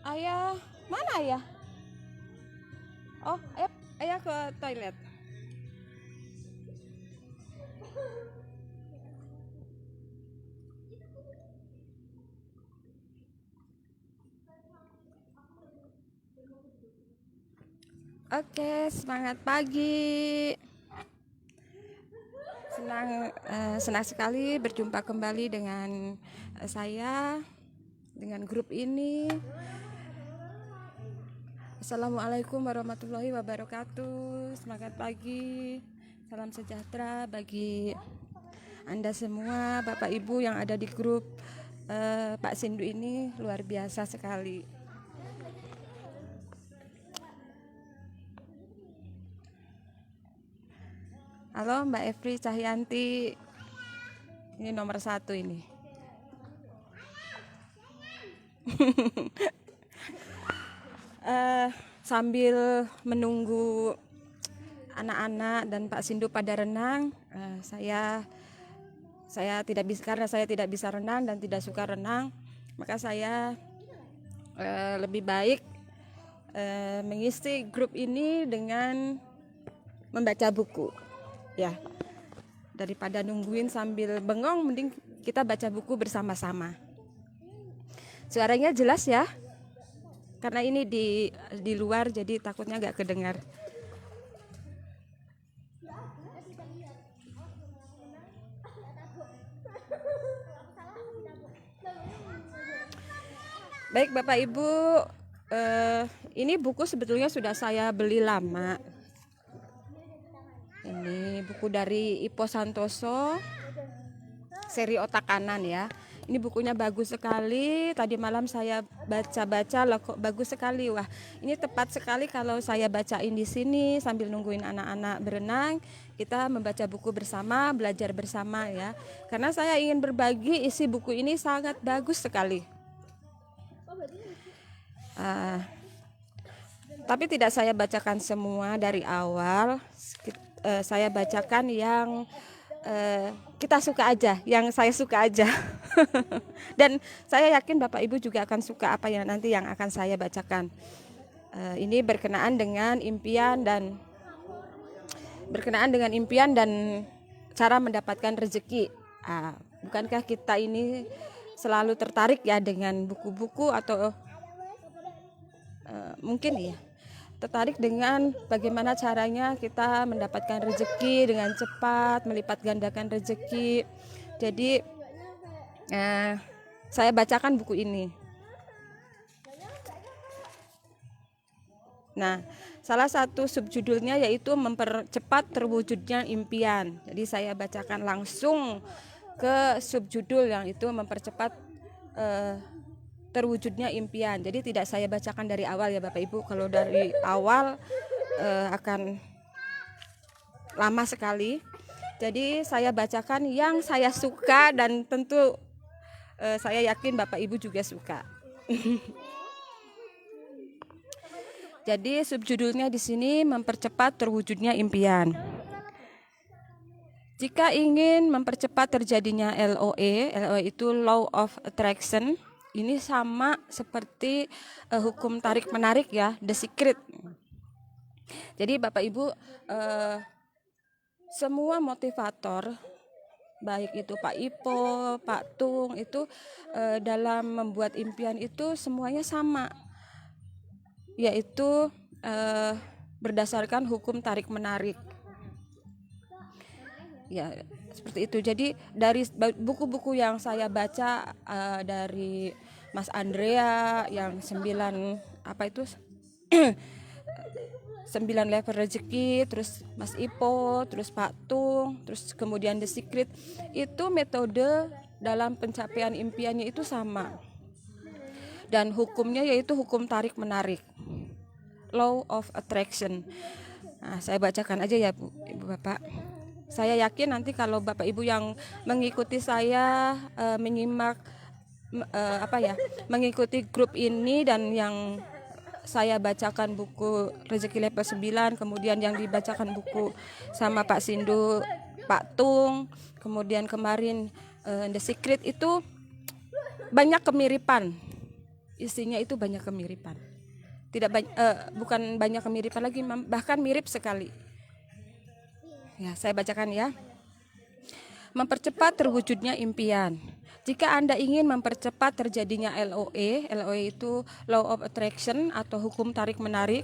Ayah, mana ayah? Oh, ayah ke toilet. Oke, semangat pagi. Senang sekali berjumpa kembali dengan saya dengan grup ini. Assalamualaikum warahmatullahi wabarakatuh. Semangat pagi. Salam sejahtera bagi Anda semua, Bapak Ibu yang ada di grup Pak Sindu ini, luar biasa sekali. Halo Mbak Efri Cahyanti, ini nomor 1 ini. Sambil menunggu anak-anak dan Pak Sindu pada renang, saya tidak bisa, karena saya tidak bisa renang dan tidak suka renang, maka saya lebih baik mengisi grup ini dengan membaca buku. Ya, daripada nungguin sambil bengong, mending kita baca buku bersama-sama. Suaranya jelas ya? Karena ini di luar, jadi takutnya nggak kedengar. Baik Bapak Ibu, ini buku sebetulnya sudah saya beli lama. Ini buku dari Ipo Santoso, seri Otak Kanan ya. Ini bukunya bagus sekali. Tadi malam saya baca-baca, loh kok bagus sekali. Wah, ini tepat sekali kalau saya bacain di sini sambil nungguin anak-anak berenang. Kita membaca buku bersama, belajar bersama ya. Karena saya ingin berbagi, isi buku ini sangat bagus sekali. Tapi tidak saya bacakan semua dari awal. Saya bacakan yang kita suka aja, yang saya suka aja. Dan saya yakin Bapak Ibu juga akan suka apa yang nanti yang akan saya bacakan. Ini berkenaan dengan impian dan cara mendapatkan rezeki. Bukankah kita ini selalu tertarik ya dengan buku-buku atau mungkin ya tertarik dengan bagaimana caranya kita mendapatkan rezeki dengan cepat, melipat gandakan rezeki. Jadi saya bacakan buku ini. Nah, salah satu subjudulnya yaitu mempercepat terwujudnya impian. Jadi saya bacakan langsung ke subjudul yang itu mempercepat terwujudnya impian. Jadi tidak saya bacakan dari awal ya Bapak Ibu. Kalau dari awal akan lama sekali. Jadi saya bacakan yang saya suka dan tentu saya yakin Bapak Ibu juga suka. Jadi subjudulnya di sini mempercepat terwujudnya impian. Jika ingin mempercepat terjadinya LOE itu Law of Attraction. Ini sama seperti hukum tarik menarik ya, The Secret. Jadi Bapak Ibu, semua motivator, baik itu Pak Ipo, Pak Tung, itu dalam membuat impian itu semuanya sama, yaitu berdasarkan hukum tarik menarik. Ya, seperti itu. Jadi dari buku-buku yang saya baca dari Mas Andrea yang 9 level rezeki, terus Mas Ipo, terus Pak Tung, terus kemudian The Secret, itu metode dalam pencapaian impiannya itu sama. Dan hukumnya yaitu hukum tarik menarik, Law of Attraction. Nah, saya bacakan aja ya Ibu Bapak. Saya yakin nanti kalau Bapak Ibu yang mengikuti saya menyimak mengikuti grup ini dan yang saya bacakan buku Rezeki Level 9, kemudian yang dibacakan buku sama Pak Sindu, Pak Tung, kemudian kemarin The Secret, itu banyak kemiripan. isinya itu banyak kemiripan. Bukan banyak kemiripan lagi, bahkan mirip sekali. Ya, saya bacakan ya. Mempercepat terwujudnya impian. Jika Anda ingin mempercepat terjadinya LOE itu Law of Attraction atau hukum tarik-menarik.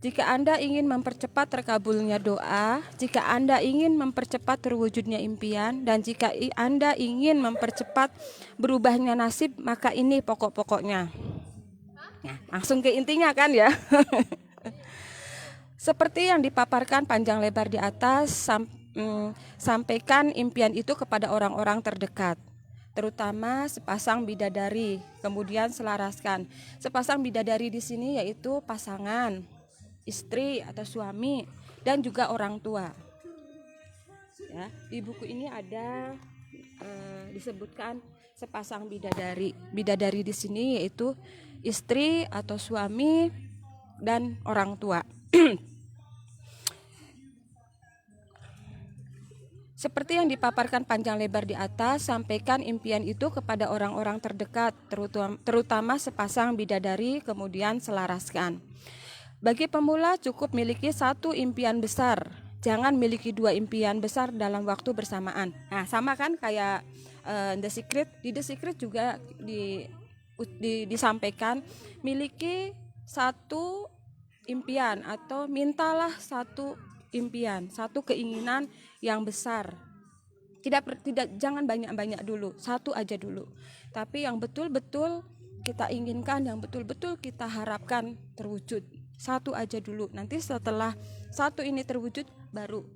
Jika Anda ingin mempercepat terkabulnya doa, jika Anda ingin mempercepat terwujudnya impian, dan jika Anda ingin mempercepat berubahnya nasib, maka ini pokok-pokoknya. Nah, langsung ke intinya kan ya. Seperti yang dipaparkan panjang lebar di atas, sampaikan impian itu kepada orang-orang terdekat, terutama sepasang bidadari. Kemudian selaraskan. Sepasang bidadari di sini yaitu pasangan, istri atau suami, dan juga orang tua. Ya, di buku ini ada disebutkan sepasang bidadari. Bidadari di sini yaitu istri atau suami dan orang tua. Seperti yang dipaparkan panjang lebar di atas, sampaikan impian itu kepada orang-orang terdekat, terutama sepasang bidadari, kemudian selaraskan. Bagi pemula cukup miliki satu impian besar, jangan miliki dua impian besar dalam waktu bersamaan. Nah, sama kan kayak The Secret. Di The Secret juga disampaikan miliki satu impian atau mintalah satu impian, satu keinginan yang besar. Jangan banyak-banyak dulu, satu aja dulu. Tapi yang betul-betul kita inginkan, yang betul-betul kita harapkan terwujud, satu aja dulu. Nanti setelah satu ini terwujud baru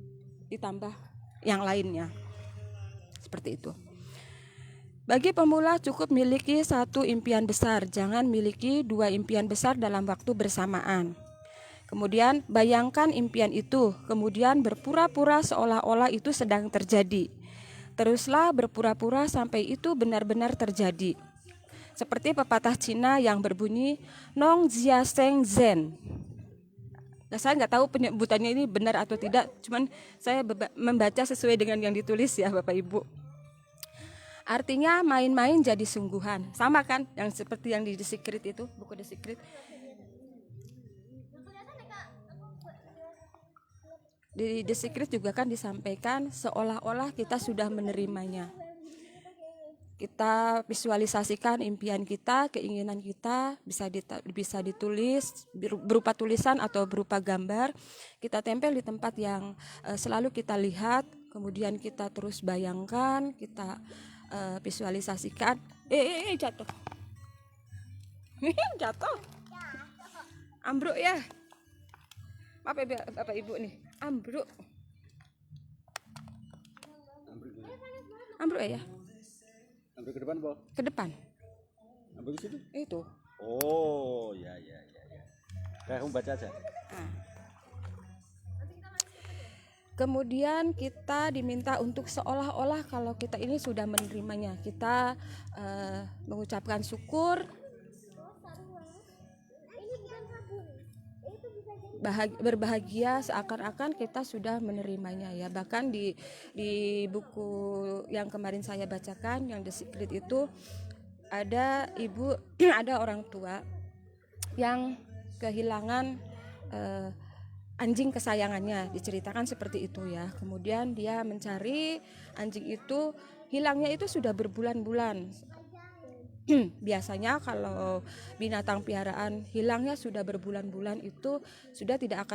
ditambah yang lainnya. Seperti itu. Bagi pemula cukup miliki satu impian besar, jangan miliki dua impian besar dalam waktu bersamaan. Kemudian bayangkan impian itu, kemudian berpura-pura seolah-olah itu sedang terjadi. Teruslah berpura-pura sampai itu benar-benar terjadi. Seperti pepatah Cina yang berbunyi Nong Jia Seng Zen. Nah, saya nggak tahu penyebutannya ini benar atau tidak, cuman saya membaca sesuai dengan yang ditulis ya Bapak Ibu. Artinya main-main jadi sungguhan. Sama kan yang seperti yang di The Secret itu, buku The Secret. Di The Secret juga kan disampaikan seolah-olah kita sudah menerimanya. Kita visualisasikan impian kita, keinginan kita, bisa ditulis berupa tulisan atau berupa gambar. Kita tempel di tempat yang selalu kita lihat, kemudian kita terus bayangkan, kita visualisasikan. Jatuh. Jatuh. Ambruk ya. Maaf ya Bapak Ibu nih, ambruk. Ambruk ya? Ambruk ke depan, Bo? Ke depan. Ambruk ke situ? Itu. Oh, ya. Kamu baca aja. Nah. Kemudian kita diminta untuk seolah-olah kalau kita ini sudah menerimanya. Kita mengucapkan syukur, berbahagia seakan-akan kita sudah menerimanya ya. Bahkan di buku yang kemarin saya bacakan yang The Secret itu ada ibu ada orang tua yang kehilangan anjing kesayangannya, diceritakan seperti itu ya. Kemudian dia mencari anjing itu, hilangnya itu sudah berbulan-bulan. Biasanya kalau binatang piaraan hilangnya sudah berbulan-bulan itu sudah tidak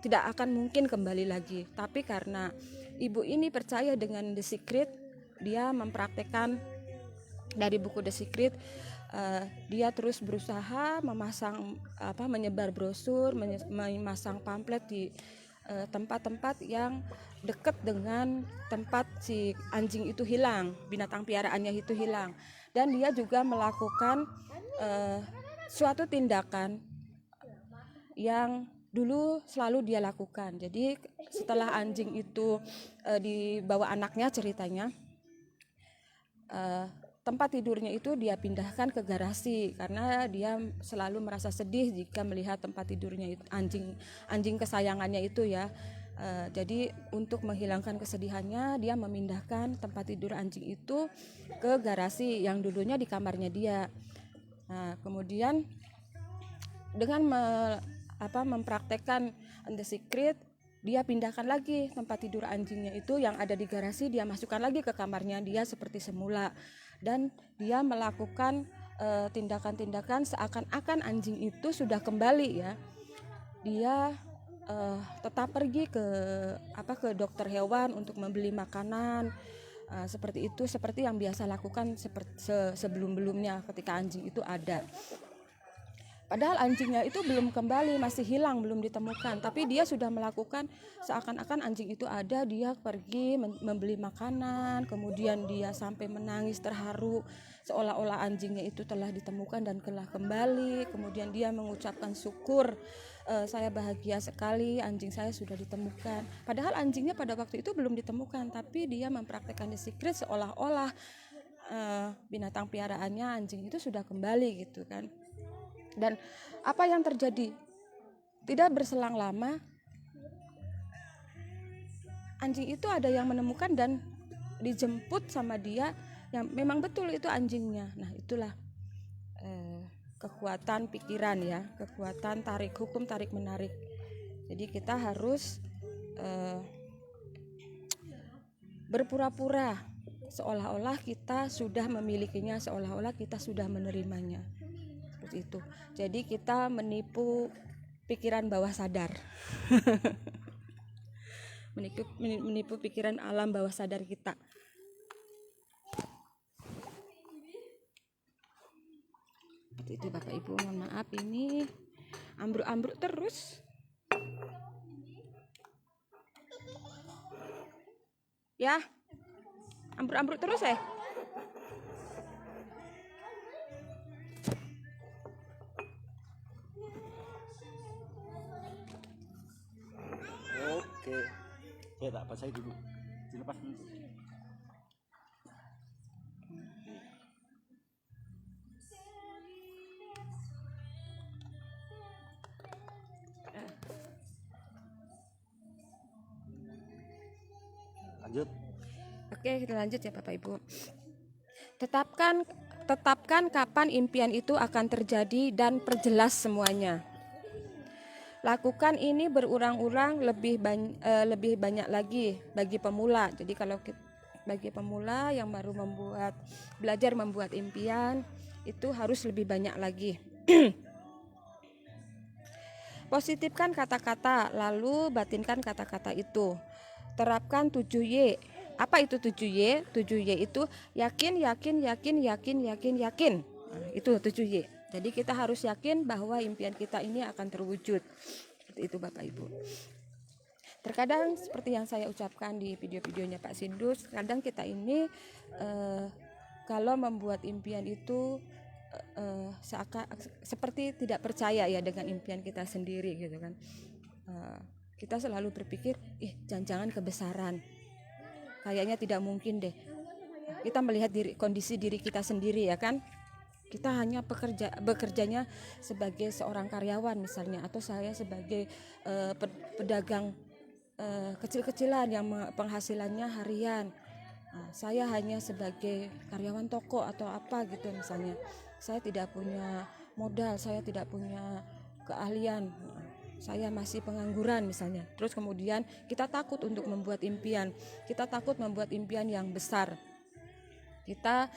akan mungkin kembali lagi. Tapi karena ibu ini percaya dengan The Secret, dia mempraktekkan dari buku The Secret. Dia terus berusaha menyebar brosur, memasang pamflet di tempat-tempat yang dekat dengan tempat si anjing itu hilang, binatang piaraannya itu hilang. Dan dia juga melakukan suatu tindakan yang dulu selalu dia lakukan. Jadi setelah anjing itu dibawa anaknya, ceritanya tempat tidurnya itu dia pindahkan ke garasi karena dia selalu merasa sedih jika melihat tempat tidurnya itu, anjing kesayangannya itu ya. Jadi untuk menghilangkan kesedihannya dia memindahkan tempat tidur anjing itu ke garasi yang dulunya di kamarnya dia. Nah, kemudian dengan mempraktekkan The Secret, dia pindahkan lagi tempat tidur anjingnya itu yang ada di garasi, dia masukkan lagi ke kamarnya dia seperti semula, dan dia melakukan tindakan-tindakan seakan-akan anjing itu sudah kembali ya. Dia tetap pergi ke dokter hewan untuk membeli makanan, seperti itu, seperti yang biasa lakukan sebelum-belumnya ketika anjing itu ada. Padahal anjingnya itu belum kembali, masih hilang, belum ditemukan. Tapi dia sudah melakukan seakan-akan anjing itu ada, dia pergi membeli makanan, kemudian dia sampai menangis terharu, seolah-olah anjingnya itu telah ditemukan dan telah kembali. Kemudian dia mengucapkan syukur, saya bahagia sekali anjing saya sudah ditemukan. Padahal anjingnya pada waktu itu belum ditemukan, tapi dia mempraktekkan The Secret seolah-olah binatang piaraannya anjing itu sudah kembali gitu kan. Dan apa yang terjadi? Tidak berselang lama, anjing itu ada yang menemukan dan dijemput sama dia, yang memang betul itu anjingnya. Nah, itulah kekuatan pikiran ya, kekuatan hukum tarik menarik. Jadi kita harus berpura-pura seolah-olah kita sudah memilikinya, seolah-olah kita sudah menerimanya. Itu. Jadi kita menipu pikiran bawah sadar. menipu pikiran alam bawah sadar kita. Itu Bapak Ibu, mohon maaf ini ambruk-ambruk terus. Ya. Ambruk-ambruk terus ya. Oke. Ya tak basahi dulu. Dilepas dulu. Lanjut. Oke, kita lanjut ya Bapak Ibu. Tetapkan kapan impian itu akan terjadi dan perjelas semuanya. Lakukan ini berulang-ulang, lebih banyak lagi bagi pemula. Jadi kalau bagi pemula yang baru belajar membuat impian, itu harus lebih banyak lagi. Positifkan kata-kata, lalu batinkan kata-kata itu. Terapkan 7Y. Apa itu 7Y? 7Y itu yakin, yakin, yakin, yakin, yakin, yakin. Nah, itu 7Y. Jadi kita harus yakin bahwa impian kita ini akan terwujud. Seperti itu Bapak Ibu. Terkadang seperti yang saya ucapkan di video-videonya Pak Sindus, kadang kita ini kalau membuat impian itu seperti tidak percaya ya dengan impian kita sendiri gitu kan. Kita selalu berpikir, jangan-jangan kebesaran. Kayaknya tidak mungkin deh. Kita melihat kondisi diri kita sendiri ya kan. Kita hanya bekerjanya sebagai seorang karyawan misalnya, atau saya sebagai pedagang kecil-kecilan yang penghasilannya harian. Saya hanya sebagai karyawan toko atau apa gitu misalnya. Saya tidak punya modal, saya tidak punya keahlian. Saya masih pengangguran misalnya. Terus kemudian kita takut untuk membuat impian. Kita takut membuat impian yang besar. Kita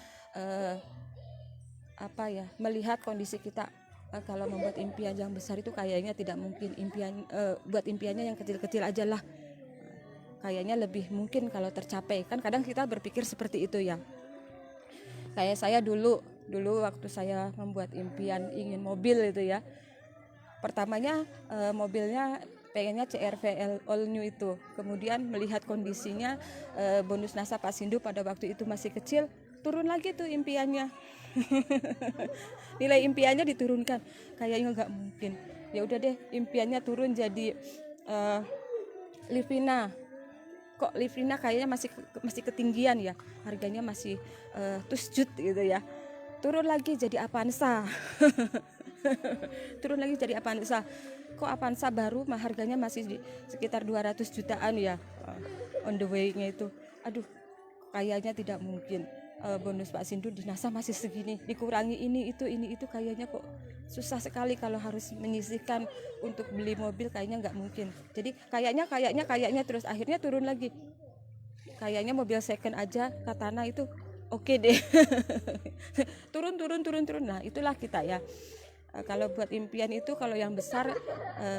melihat kondisi kita, kalau membuat impian yang besar itu kayaknya tidak mungkin. Buat impiannya yang kecil-kecil aja lah, kayaknya lebih mungkin kalau tercapai. Kan kadang kita berpikir seperti itu ya. Kayak saya dulu waktu saya membuat impian ingin mobil itu ya, pertamanya mobilnya pengennya CR-V all new itu. Kemudian melihat kondisinya, bonus NASA Pak Sindu pada waktu itu masih kecil, turun lagi tuh impiannya. Nilai impiannya diturunkan, kayaknya nggak mungkin. Ya udah deh, impiannya turun jadi Livina. Kok Livina kayaknya masih ketinggian ya, harganya masih tusjud gitu ya. Turun lagi jadi Avanza. Turun lagi jadi Avanza. Kok Avanza baru harganya masih di sekitar 200 jutaan ya, on the way-nya itu. Aduh, kayaknya tidak mungkin. bonus Pak Sindu dinasa masih segini, dikurangi ini itu kayaknya kok susah sekali kalau harus menyisihkan untuk beli mobil, kayaknya nggak mungkin. Jadi kayaknya terus akhirnya turun lagi. Kayaknya mobil second aja Katana itu oke deh. turun. Nah, itulah kita ya. Kalau buat impian itu, kalau yang besar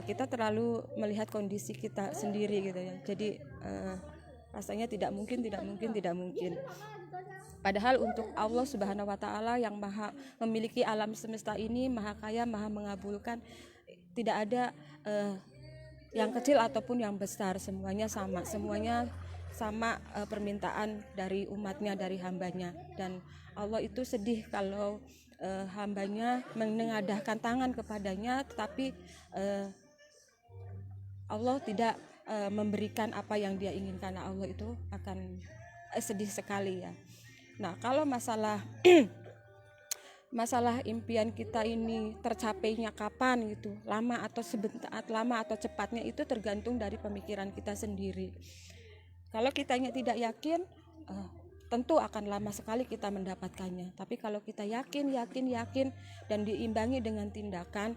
kita terlalu melihat kondisi kita sendiri gitu ya. Jadi rasanya tidak mungkin. Padahal untuk Allah Subhanahu wa taala yang maha memiliki alam semesta ini, maha kaya, maha mengabulkan, tidak ada yang kecil ataupun yang besar, semuanya sama permintaan dari umatnya, dari hambanya. Dan Allah itu sedih kalau hambanya menengadahkan tangan kepadanya, tetapi Allah tidak memberikan apa yang dia inginkan. Allah itu akan sedih sekali ya. Nah, kalau masalah impian kita ini tercapainya kapan gitu, lama atau cepatnya, itu tergantung dari pemikiran kita sendiri. Kalau kitanya tidak yakin, tentu akan lama sekali kita mendapatkannya. Tapi kalau kita yakin dan diimbangi dengan tindakan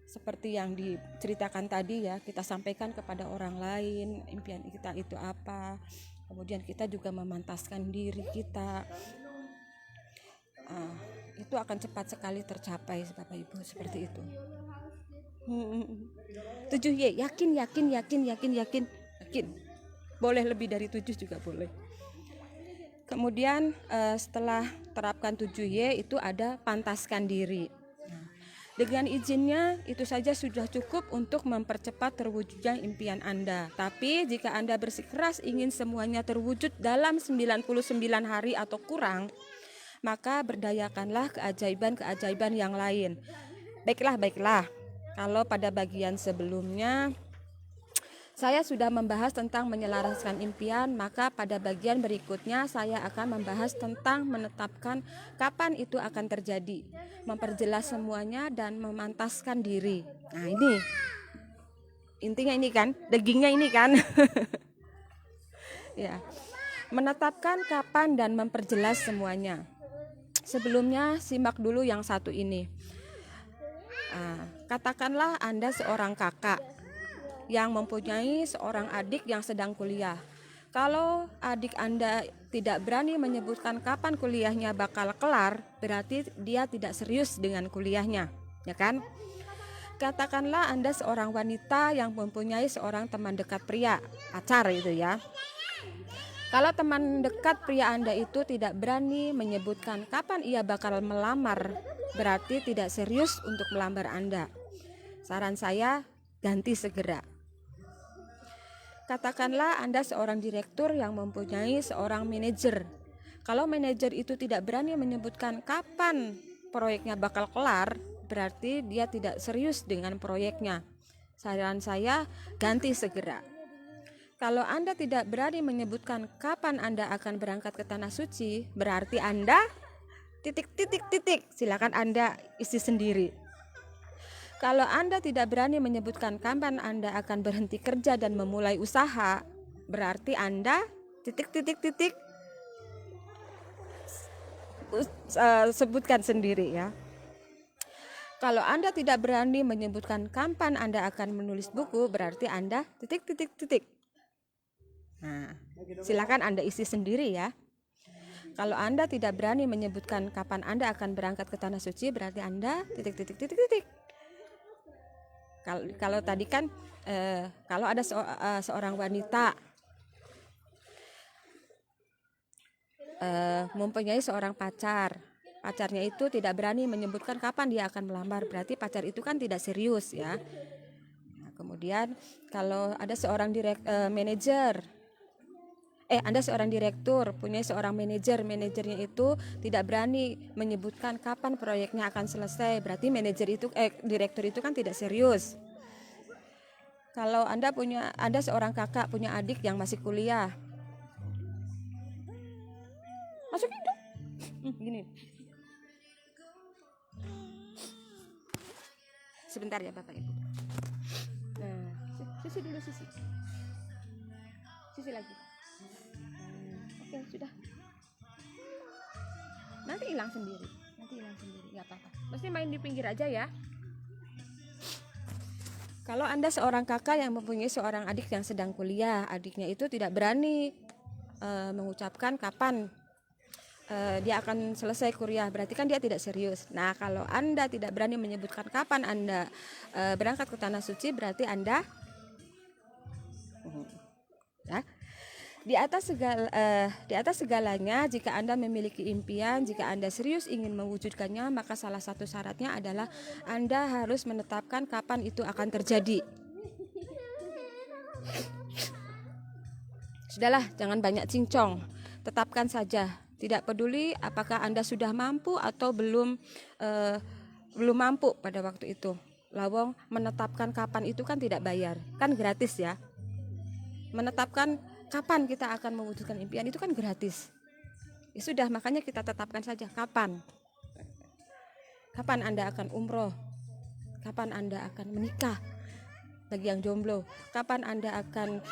seperti yang diceritakan tadi ya, kita sampaikan kepada orang lain impian kita itu apa. Kemudian kita juga memantaskan diri kita, itu akan cepat sekali tercapai Bapak Ibu, seperti itu. 7Y, yakin. Boleh lebih dari 7 juga boleh. Kemudian setelah terapkan 7Y itu ada pantaskan diri. Dengan izinnya itu saja sudah cukup untuk mempercepat terwujudnya impian Anda. Tapi jika Anda bersikeras ingin semuanya terwujud dalam 99 hari atau kurang, maka berdayakanlah keajaiban-keajaiban yang lain. Baiklah. Kalau pada bagian sebelumnya saya sudah membahas tentang menyelaraskan impian, maka pada bagian berikutnya saya akan membahas tentang menetapkan kapan itu akan terjadi, memperjelas semuanya dan memantaskan diri. Nah, ini intinya, ini kan dagingnya ini kan. Ya, menetapkan kapan dan memperjelas semuanya. Sebelumnya simak dulu yang satu ini. Katakanlah Anda seorang kakak yang mempunyai seorang adik yang sedang kuliah. Kalau adik Anda tidak berani menyebutkan kapan kuliahnya bakal kelar, berarti dia tidak serius dengan kuliahnya, ya kan? Katakanlah Anda seorang wanita yang mempunyai seorang teman dekat pria, pacar itu ya. Kalau teman dekat pria Anda itu tidak berani menyebutkan kapan ia bakal melamar, berarti tidak serius untuk melamar Anda. Saran saya, ganti segera. Katakanlah Anda seorang direktur yang mempunyai seorang manajer. Kalau manajer itu tidak berani menyebutkan kapan proyeknya bakal kelar, berarti dia tidak serius dengan proyeknya. Saran saya, ganti segera. Kalau Anda tidak berani menyebutkan kapan Anda akan berangkat ke Tanah Suci, berarti Anda ... Silakan Anda isi sendiri. Kalau Anda tidak berani menyebutkan kapan Anda akan berhenti kerja dan memulai usaha, berarti Anda ... sebutkan sendiri ya. Kalau Anda tidak berani menyebutkan kapan Anda akan menulis buku, berarti Anda ... Nah, silakan Anda isi sendiri ya. Kalau Anda tidak berani menyebutkan kapan Anda akan berangkat ke Tanah Suci, berarti Anda ... Kalau tadi kan kalau ada seorang wanita mempunyai seorang pacarnya itu tidak berani menyebutkan kapan dia akan melamar, berarti pacar itu kan tidak serius ya. Nah, kemudian kalau ada seorang Anda seorang direktur, punya seorang manajernya itu tidak berani menyebutkan kapan proyeknya akan selesai, berarti direktur itu kan tidak serius. Kalau Anda seorang kakak punya adik yang masih kuliah, masukin dong. Gini. Sebentar ya Bapak Ibu. Sisi dulu, sisi. Sisi lagi. Oke, sudah. Nanti hilang sendiri, nggak apa-apa. Mesti main di pinggir aja ya. Kalau Anda seorang kakak yang mempunyai seorang adik yang sedang kuliah, adiknya itu tidak berani mengucapkan kapan dia akan selesai kuliah, berarti kan dia tidak serius. Nah, kalau Anda tidak berani menyebutkan kapan Anda berangkat ke tanah suci, berarti Anda ya. Di atas segalanya, jika Anda memiliki impian, jika Anda serius ingin mewujudkannya, maka salah satu syaratnya adalah Anda harus menetapkan kapan itu akan terjadi. Sudahlah, jangan banyak cincong, tetapkan saja. Tidak peduli apakah Anda sudah mampu atau belum mampu pada waktu itu. Lawong, menetapkan kapan itu kan tidak bayar, kan gratis ya. Menetapkan kapan kita akan mewujudkan impian itu kan gratis. Ya sudah, makanya kita tetapkan saja kapan. Kapan Anda akan umroh? Kapan Anda akan menikah? Bagi yang jomblo, kapan Anda akan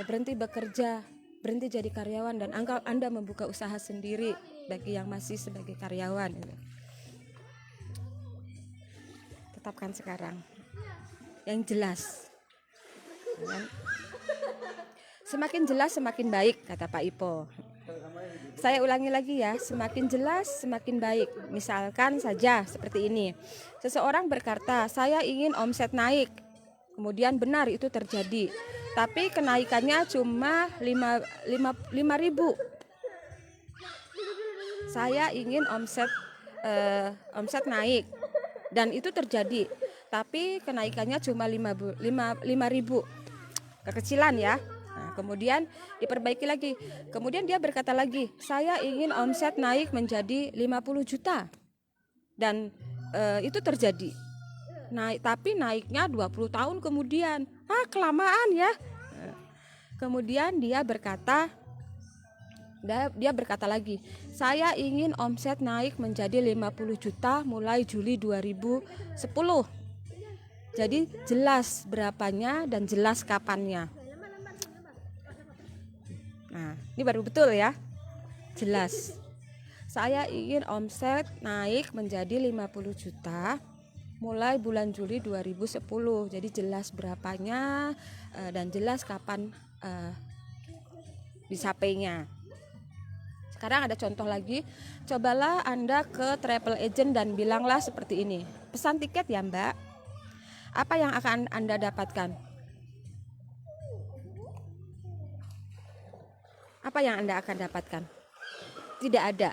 berhenti bekerja, berhenti jadi karyawan, dan Anda membuka usaha sendiri bagi yang masih sebagai karyawan. Tetapkan sekarang yang jelas. Semakin jelas semakin baik, kata Pak Ipo. Saya ulangi lagi ya, semakin jelas semakin baik. Misalkan saja seperti ini. Seseorang berkata, saya ingin omset naik. Kemudian benar itu terjadi. Tapi kenaikannya cuma 5.000. Saya ingin omset naik. Dan itu terjadi. Tapi kenaikannya cuma 5.000. Kekecilan ya. Nah, kemudian diperbaiki lagi. Kemudian dia berkata lagi, saya ingin omset naik menjadi 50 juta. Dan itu terjadi. Tapi naiknya 20 tahun kemudian. Kelamaan ya. Kemudian dia berkata lagi, saya ingin omset naik menjadi 50 juta mulai Juli 2010. Jadi jelas berapanya dan jelas kapannya. Nah, ini baru betul ya. Jelas. Saya ingin omset naik menjadi 50 juta mulai bulan Juli 2010. Jadi jelas berapanya dan jelas kapan disapainya. Sekarang ada contoh lagi. Cobalah Anda ke travel agent dan bilanglah seperti ini. Pesan tiket ya Mbak. Apa yang akan Anda dapatkan? Apa yang Anda akan dapatkan? Tidak ada.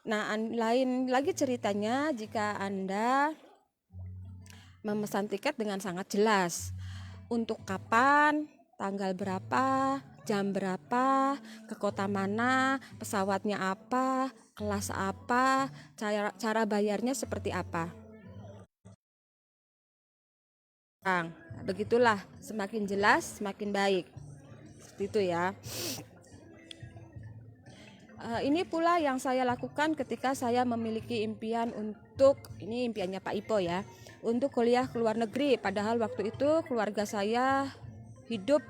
Nah, lain lagi ceritanya jika Anda memesan tiket dengan sangat jelas. Untuk kapan, tanggal berapa, jam berapa, ke kota mana, pesawatnya apa, kelas apa, cara bayarnya seperti apa. Nah, begitulah, semakin jelas semakin baik. Seperti itu ya. Ini pula yang saya lakukan ketika saya memiliki impian untuk, ini impiannya Pak Ipo ya, untuk kuliah ke luar negeri. Padahal waktu itu keluarga saya hidup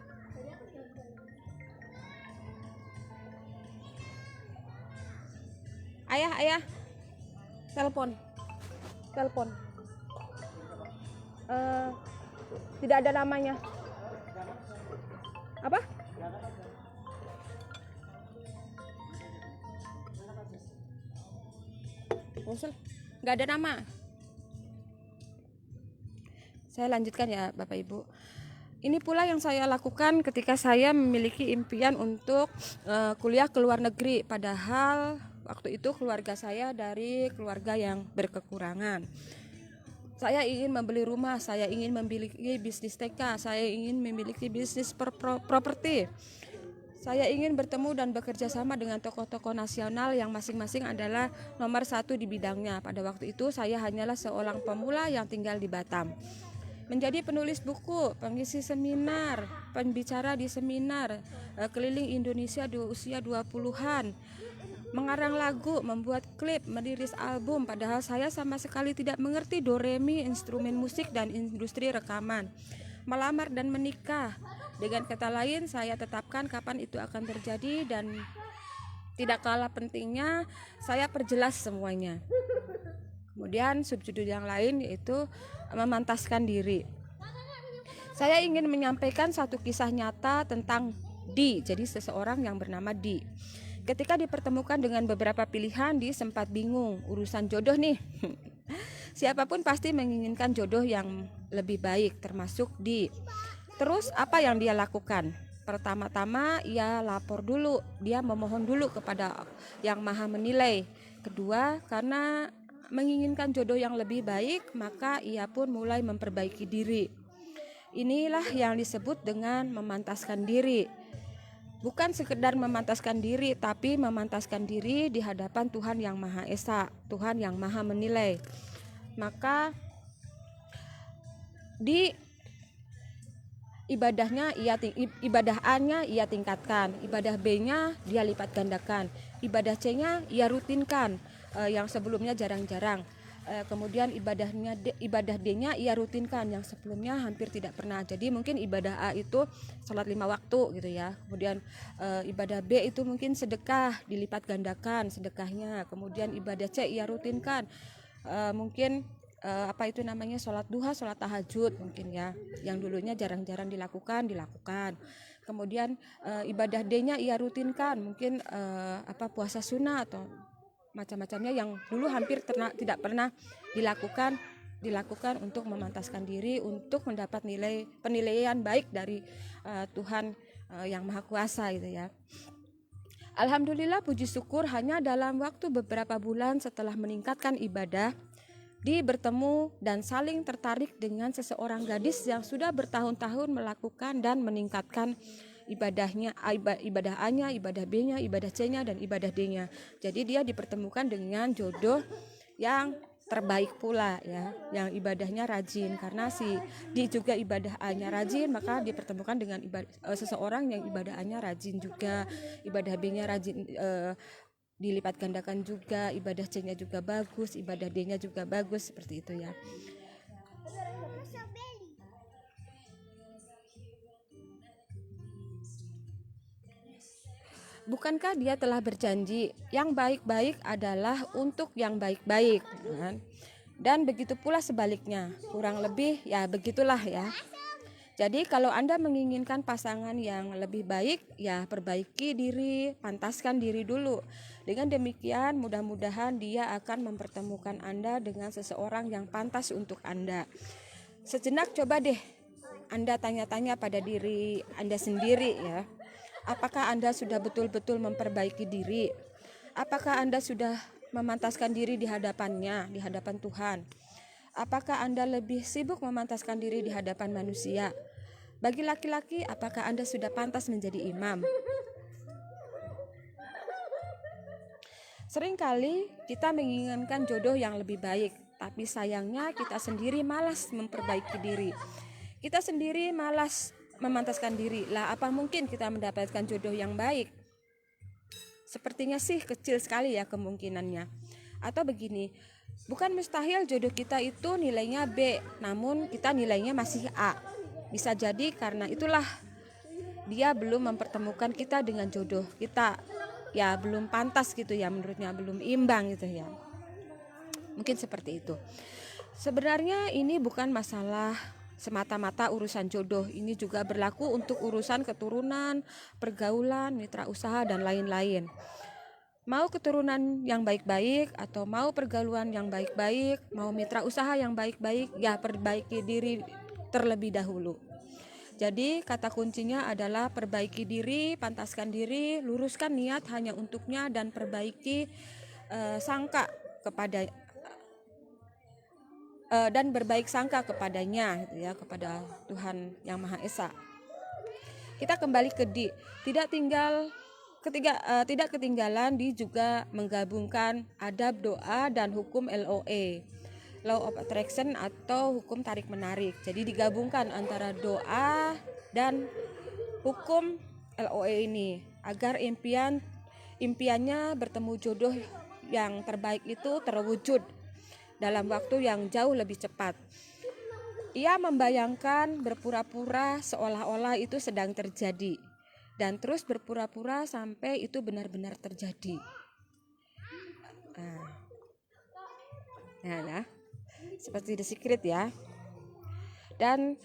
Ayah, telepon. Tidak ada namanya. Apa? Nggak ada nama. Saya lanjutkan ya Bapak Ibu. Ini pula yang saya lakukan ketika saya memiliki impian untuk kuliah ke luar negeri. Padahal waktu itu keluarga saya dari keluarga yang berkekurangan. Saya ingin membeli rumah, saya ingin memiliki bisnis TK, saya ingin memiliki bisnis properti. Saya ingin bertemu dan bekerja sama dengan tokoh-tokoh nasional yang masing-masing adalah nomor 1 di bidangnya. Pada waktu itu saya hanyalah seorang pemula yang tinggal di Batam. Menjadi penulis buku, pengisi seminar, pembicara di seminar, keliling Indonesia di usia 20-an, mengarang lagu, membuat klip, merilis album, padahal saya sama sekali tidak mengerti do re mi, instrumen musik dan industri rekaman. Melamar dan menikah. Dengan kata lain, saya tetapkan kapan itu akan terjadi dan Tidak kalah pentingnya saya perjelas semuanya. Kemudian subjudul yang lain yaitu memantaskan diri. Saya ingin menyampaikan satu kisah nyata tentang Di. Jadi seseorang yang bernama Di. Ketika dipertemukan dengan beberapa pilihan, Di sempat bingung urusan jodoh nih. Siapapun pasti menginginkan jodoh yang lebih baik, termasuk Di. Terus apa yang dia lakukan? Pertama-tama ia lapor dulu, dia memohon dulu kepada Yang Maha Menilai. Kedua, karena menginginkan jodoh yang lebih baik, maka ia pun mulai memperbaiki diri. Inilah yang disebut dengan memantaskan diri. Bukan sekedar memantaskan diri, tapi memantaskan diri di hadapan Tuhan Yang Maha Esa, Tuhan Yang Maha Menilai. Maka di ibadah A-nya ia tingkatkan, ibadah B-nya dia lipat gandakan, ibadah C-nya ia rutinkan, yang sebelumnya jarang-jarang. Kemudian ibadah D-nya ia rutinkan, yang sebelumnya hampir tidak pernah. Jadi mungkin ibadah A itu sholat 5 waktu gitu ya. Kemudian ibadah B itu mungkin sedekah, dilipat gandakan sedekahnya. Kemudian ibadah C ia rutinkan, mungkin sholat duha, sholat tahajud mungkin ya, yang dulunya jarang-jarang dilakukan. Kemudian ibadah D-nya ia rutinkan, mungkin puasa sunnah atau macam-macamnya yang dulu hampir tidak pernah dilakukan untuk memantaskan diri, untuk mendapat penilaian baik dari Tuhan yang Maha Kuasa gitu ya. Alhamdulillah, puji syukur, hanya dalam waktu beberapa bulan setelah meningkatkan ibadah, Di bertemu dan saling tertarik dengan seseorang gadis yang sudah bertahun-tahun melakukan dan meningkatkan ibadahnya, ibadah A-nya, ibadah B-nya, ibadah C-nya, dan ibadah D-nya. Jadi dia dipertemukan dengan jodoh yang terbaik pula ya, yang ibadahnya rajin. Karena si Di juga ibadah A-nya rajin, maka dipertemukan dengan seseorang yang ibadah A-nya rajin juga, ibadah B-nya rajin, dilipat gandakan juga, ibadah C-nya juga bagus, ibadah D-nya juga bagus, seperti itu ya. Bukankah dia telah berjanji yang baik-baik adalah untuk yang baik-baik, kan? Dan begitu pula sebaliknya, kurang lebih ya begitulah ya. Jadi kalau Anda menginginkan pasangan yang lebih baik, ya perbaiki diri, pantaskan diri dulu. Dengan demikian mudah-mudahan dia akan mempertemukan Anda dengan seseorang yang pantas untuk Anda. Sejenak coba deh Anda tanya-tanya pada diri Anda sendiri ya. Apakah Anda sudah betul-betul memperbaiki diri? Apakah Anda sudah memantaskan diri di hadapannya, di hadapan Tuhan? Apakah Anda lebih sibuk memantaskan diri di hadapan manusia? Bagi laki-laki, apakah Anda sudah pantas menjadi imam? Seringkali kita menginginkan jodoh yang lebih baik, tapi sayangnya kita sendiri malas memperbaiki diri. Kita sendiri malas memantaskan diri. Lah, apa mungkin kita mendapatkan jodoh yang baik? Sepertinya sih kecil sekali ya kemungkinannya. Atau begini, bukan mustahil jodoh kita itu nilainya B, namun kita nilainya masih A. Bisa jadi karena itulah dia belum mempertemukan kita dengan jodoh kita, ya belum pantas gitu ya, menurutnya belum imbang gitu ya. Mungkin seperti itu. Sebenarnya ini bukan masalah semata-mata urusan jodoh, ini juga berlaku untuk urusan keturunan, pergaulan, mitra usaha, dan lain-lain. Mau keturunan yang baik-baik atau mau pergaulan yang baik-baik, mau mitra usaha yang baik-baik, ya perbaiki diri terlebih dahulu. Jadi kata kuncinya adalah perbaiki diri, pantaskan diri, luruskan niat hanya untuknya, dan perbaiki sangka kepada dan berbaik sangka kepadanya gitu ya, kepada Tuhan Yang Maha Esa. Kita kembali ke Di. Tidak ketinggalan Di juga menggabungkan adab doa dan hukum LOA, Law of Attraction, atau hukum tarik menarik. Jadi digabungkan antara doa dan hukum LOA ini agar impiannya bertemu jodoh yang terbaik itu terwujud dalam waktu yang jauh lebih cepat. Ia membayangkan berpura-pura seolah-olah itu sedang terjadi. dan terus berpura-pura sampai itu benar-benar terjadi. Nah, seperti The Secret ya. Dan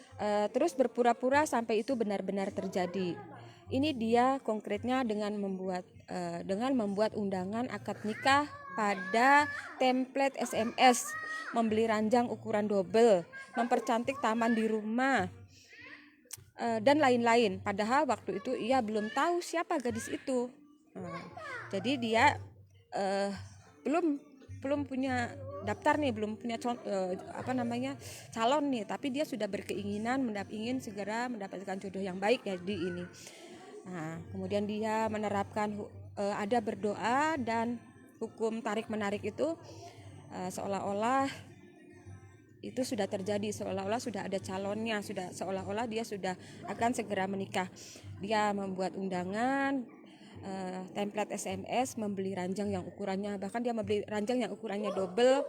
terus berpura-pura sampai itu benar-benar terjadi. Ini dia konkretnya dengan membuat undangan akad nikah pada template SMS, membeli ranjang ukuran double, mempercantik taman di rumah, dan lain-lain. Padahal waktu itu ia belum tahu siapa gadis itu. Jadi dia belum punya daftar nih, belum punya calon nih, tapi dia sudah berkeinginan ingin segera mendapatkan jodoh yang baik ya di ini. Nah, kemudian dia menerapkan ada berdoa dan hukum tarik menarik itu seolah-olah itu sudah terjadi, seolah-olah sudah ada calonnya, seolah-olah dia sudah akan segera menikah. Dia membuat undangan, template SMS, membeli ranjang yang ukurannya, bahkan dia membeli ranjang yang ukurannya double,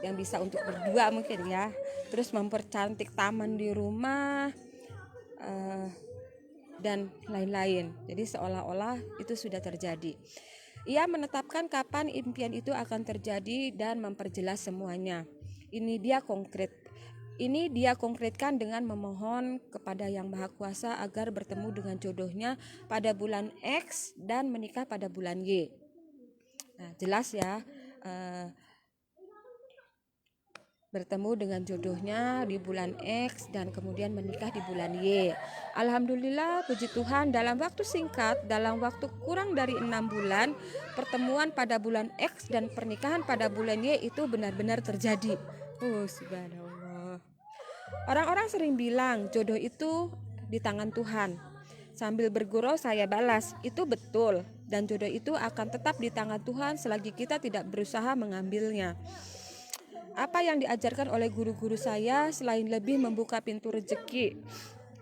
yang bisa untuk berdua mungkin ya. Terus mempercantik taman di rumah, dan lain-lain. Jadi seolah-olah itu sudah terjadi. Ia menetapkan kapan impian itu akan terjadi dan memperjelas semuanya. Ini dia konkretkan dengan memohon kepada Yang Maha Kuasa agar bertemu dengan jodohnya pada bulan X dan menikah pada bulan Y. Nah, jelas ya, bertemu dengan jodohnya di bulan X dan kemudian menikah di bulan Y. Alhamdulillah, puji Tuhan, dalam waktu singkat, dalam waktu kurang dari 6 bulan, pertemuan pada bulan X dan pernikahan pada bulan Y itu benar-benar terjadi. Subhanallah. Orang-orang sering bilang jodoh itu di tangan Tuhan. Sambil bergurau saya balas, itu betul, dan jodoh itu akan tetap di tangan Tuhan selagi kita tidak berusaha mengambilnya. Apa yang diajarkan oleh guru-guru saya selain lebih membuka pintu rezeki,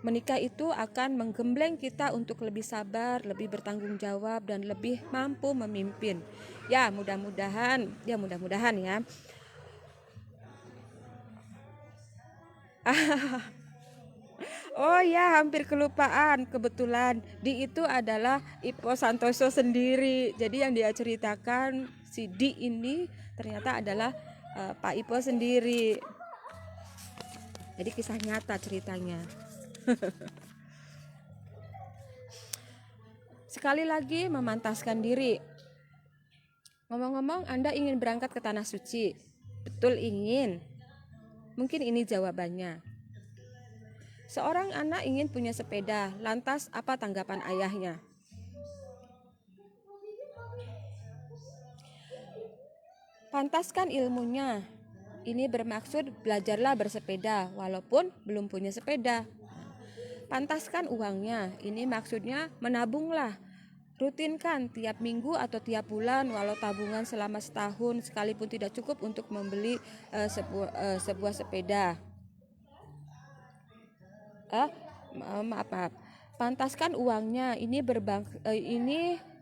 menikah itu akan menggembleng kita untuk lebih sabar, lebih bertanggung jawab, dan lebih mampu memimpin. Ya mudah-mudahan ya. Oh ya, hampir kelupaan. Kebetulan Di itu adalah Ipo Santoso sendiri. Jadi yang dia ceritakan si Di ini ternyata adalah Pak Ipo sendiri. Jadi kisah nyata ceritanya. Sekali lagi memantaskan diri. Ngomong-ngomong, Anda ingin berangkat ke Tanah Suci? Betul ingin. Mungkin ini jawabannya. Seorang anak ingin punya sepeda, lantas apa tanggapan ayahnya? Pantaskan ilmunya. Ini bermaksud belajarlah bersepeda walaupun belum punya sepeda. Pantaskan uangnya. Ini maksudnya menabunglah. Rutinkan tiap minggu atau tiap bulan walau tabungan selama setahun sekalipun tidak cukup untuk membeli sebuah sepeda. Maaf. Pantaskan uangnya. Ini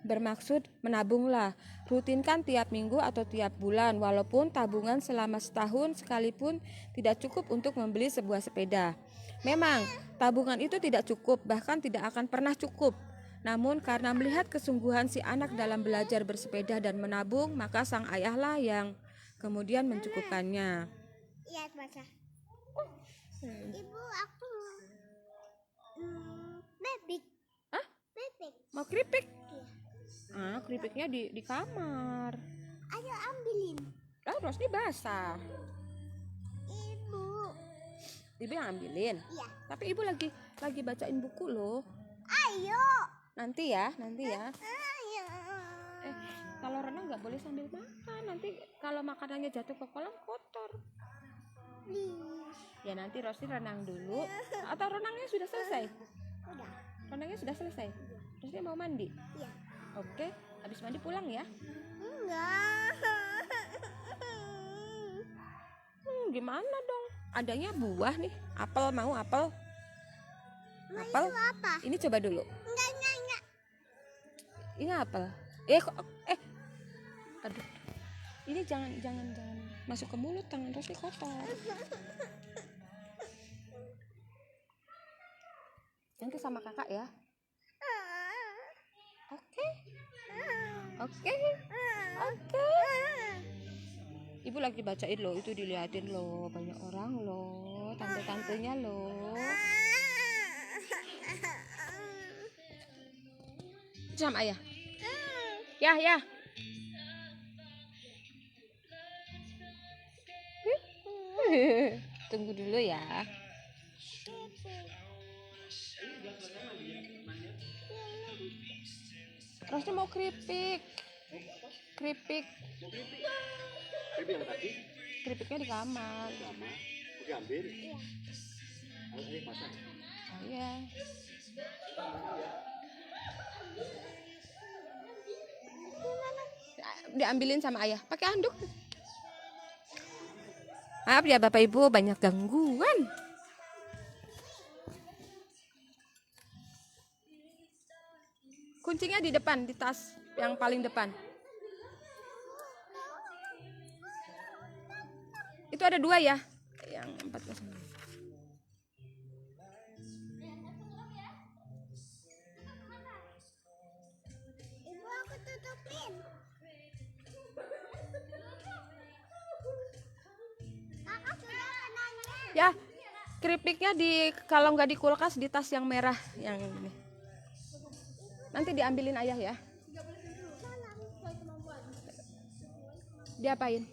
bermaksud menabunglah. Rutinkan tiap minggu atau tiap bulan walaupun tabungan selama setahun sekalipun tidak cukup untuk membeli sebuah sepeda. Memang tabungan itu tidak cukup, bahkan tidak akan pernah cukup. Namun karena melihat kesungguhan si anak dalam belajar bersepeda dan menabung, maka sang ayahlah yang kemudian mencukupkannya. Iya, baca. Ibu, aku bebek. Hah? Bebek. Mau keripik? Iya. Keripiknya di kamar. Ayo ambilin. Rosni basah. Ibu yang ambilin. Iya. Tapi ibu lagi bacain buku loh. Ayo. Nanti ya. Ayo. Kalau renang nggak boleh sambil makan. Nanti kalau makanannya jatuh ke kolam kotor. Ya nanti Rosni renang dulu. Atau renangnya sudah selesai? Udah. Renangnya sudah selesai. Rosni mau mandi? Iya. Oke. Habis mandi pulang ya. Enggak. Gimana dong? Adanya buah nih. Apel, mau apel? Apel? Itu apa? Ini coba dulu. Enggak. Ini apel. Aduh. Ini jangan masuk ke mulut, tangan Rosni kotor. Nanti sama kakak ya. Oke. Oke. Oke. Ibu lagi bacain loh, itu diliatin loh, banyak orang loh, tante-tantenya loh. Sama ayah. Ya, ya. Tunggu dulu ya. Rasanya mau keripik. Keripik. Tapi yang tadi Keripiknya di kamar. lama, mau diambil. Iya. Ayo masak. Oh, iya. Diambilin sama ayah. Pakai handuk. Maaf ya Bapak Ibu, banyak gangguan. Kuncinya di depan, di tas yang paling depan. Itu ada 2 ya, yang 14. Ibu, aku tutupin. Kakak sudah kenanya. Ya, keripiknya kalau nggak di kulkas di tas yang merah yang ini. Nanti diambilin ayah ya. Diapain?